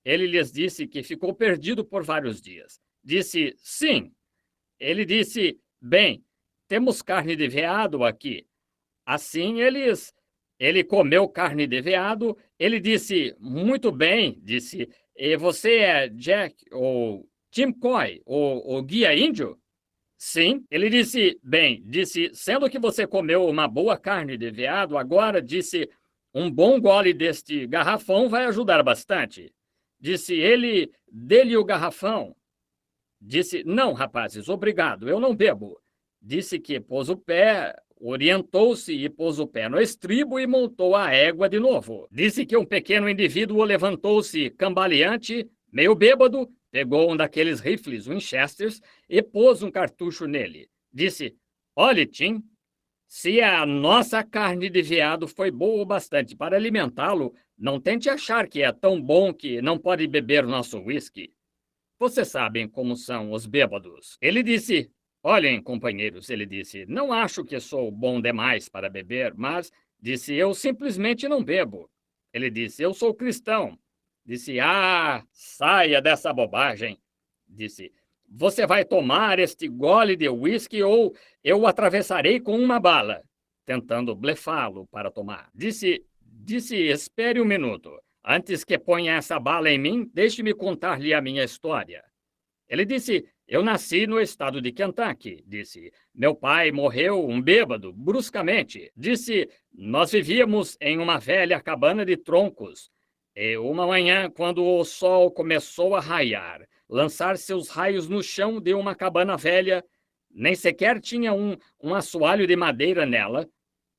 Ele lhes disse que ficou perdido por vários dias. Disse, sim. Ele disse, bem, temos carne de veado aqui. Assim ele comeu carne de veado. Ele disse, muito bem, disse, e você é Jack ou Tim Coy, o guia índio? Sim. Ele disse, bem, disse, sendo que você comeu uma boa carne de veado, agora, disse, um bom gole deste garrafão vai ajudar bastante. Disse ele, dê-lhe o garrafão. Disse, não, rapazes, obrigado, eu não bebo. Disse que pôs o pé, orientou-se e pôs o pé no estribo e montou a égua de novo. Disse que um pequeno indivíduo levantou-se cambaleante, meio bêbado, pegou um daqueles rifles Winchesters e pôs um cartucho nele. Disse, olhe, Tim, se a nossa carne de veado foi boa o bastante para alimentá-lo, não tente achar que é tão bom que não pode beber nosso whisky. Vocês sabem como são os bêbados. Ele disse, olhem, companheiros, ele disse, não acho que sou bom demais para beber, mas, disse, eu simplesmente não bebo. Ele disse, eu sou cristão. Disse, saia dessa bobagem. Disse, você vai tomar este gole de uísque ou eu o atravessarei com uma bala, tentando blefá-lo para tomar. Disse, espere um minuto. Antes que ponha essa bala em mim, deixe-me contar-lhe a minha história. Ele disse, eu nasci no estado de Kentucky. Disse, meu pai morreu um bêbado, bruscamente. Disse, nós vivíamos em uma velha cabana de troncos. E uma manhã, quando o sol começou a raiar, lançar seus raios no chão de uma cabana velha, nem sequer tinha um assoalho de madeira nela.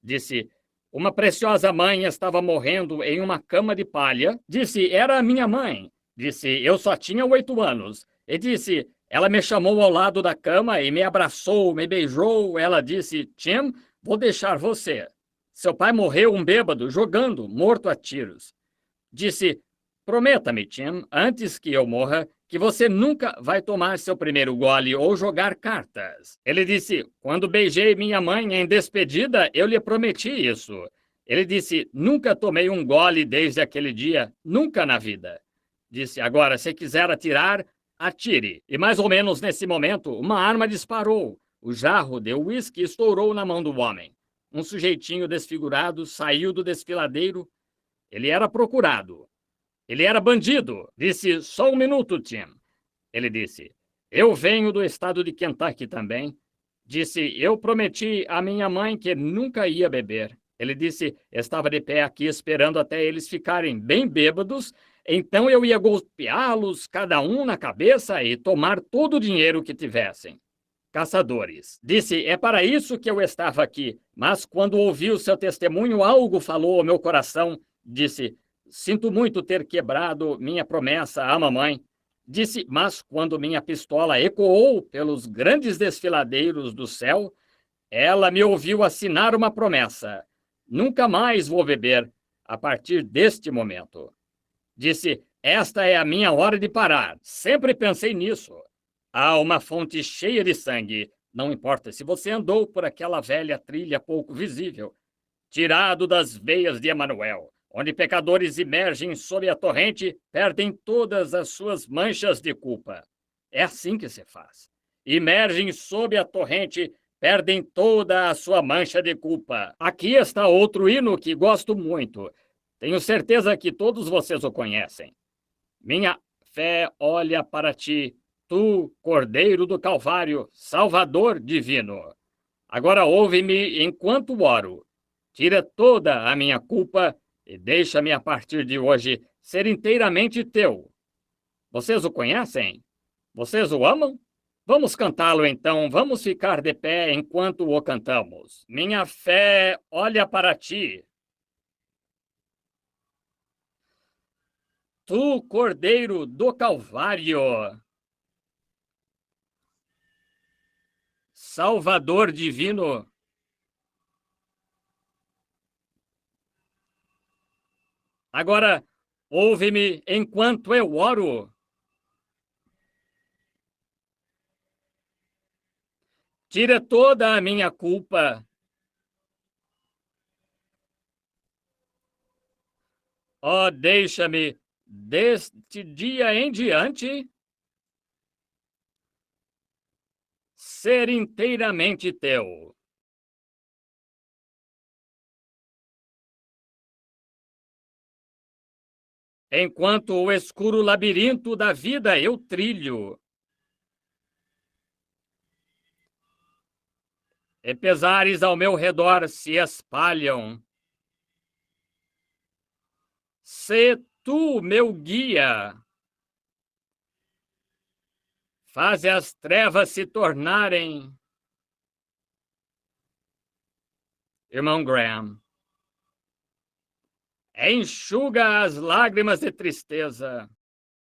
Disse, uma preciosa mãe estava morrendo em uma cama de palha. Disse, era a minha mãe. Disse, eu só tinha 8 anos. E disse, ela me chamou ao lado da cama e me abraçou, me beijou. Ela disse, Tim, vou deixar você. Seu pai morreu um bêbado, jogando, morto a tiros. Disse, prometa-me, Tim, antes que eu morra, que você nunca vai tomar seu primeiro gole ou jogar cartas. Ele disse, quando beijei minha mãe em despedida, eu lhe prometi isso. Ele disse, nunca tomei um gole desde aquele dia, nunca na vida. Disse, agora, se quiser atirar, atire. E mais ou menos nesse momento, uma arma disparou. O jarro de uísque estourou na mão do homem. Um sujeitinho desfigurado saiu do desfiladeiro. Ele era procurado. Ele era bandido. Disse, só um minuto, Tim. Ele disse, eu venho do estado de Kentucky também. Disse, eu prometi à minha mãe que nunca ia beber. Ele disse, estava de pé aqui esperando até eles ficarem bem bêbados, então eu ia golpeá-los, cada um na cabeça, e tomar todo o dinheiro que tivessem. Caçadores. Disse, é para isso que eu estava aqui, mas quando ouvi o seu testemunho, algo falou ao meu coração. Disse, sinto muito ter quebrado minha promessa à mamãe. Disse, mas quando minha pistola ecoou pelos grandes desfiladeiros do céu, ela me ouviu assinar uma promessa. Nunca mais vou beber a partir deste momento. Disse, Esta é a minha hora de parar. Sempre pensei nisso. Há uma fonte cheia de sangue. Não importa se você andou por aquela velha trilha pouco visível, tirado das veias de Emanuel, onde pecadores emergem sob a torrente, perdem todas as suas manchas de culpa. É assim que se faz. Emergem sob a torrente, perdem toda a sua mancha de culpa. Aqui está outro hino que gosto muito. Tenho certeza que todos vocês o conhecem. Minha fé olha para ti, tu, Cordeiro do Calvário, Salvador divino. Agora ouve-me enquanto oro. Tira toda a minha culpa e deixa-me a partir de hoje ser inteiramente teu. Vocês o conhecem? Vocês o amam? Vamos cantá-lo então, vamos ficar de pé enquanto o cantamos. Minha fé olha para ti. Tu, Cordeiro do Calvário, Salvador divino. Agora, ouve-me enquanto eu oro. Tira toda a minha culpa. Ó, deixa-me, deste dia em diante, ser inteiramente teu. Enquanto o escuro labirinto da vida eu trilho, e pesares ao meu redor se espalham, sê tu meu guia. Faze as trevas se tornarem. Irmão Graham, enxuga as lágrimas de tristeza.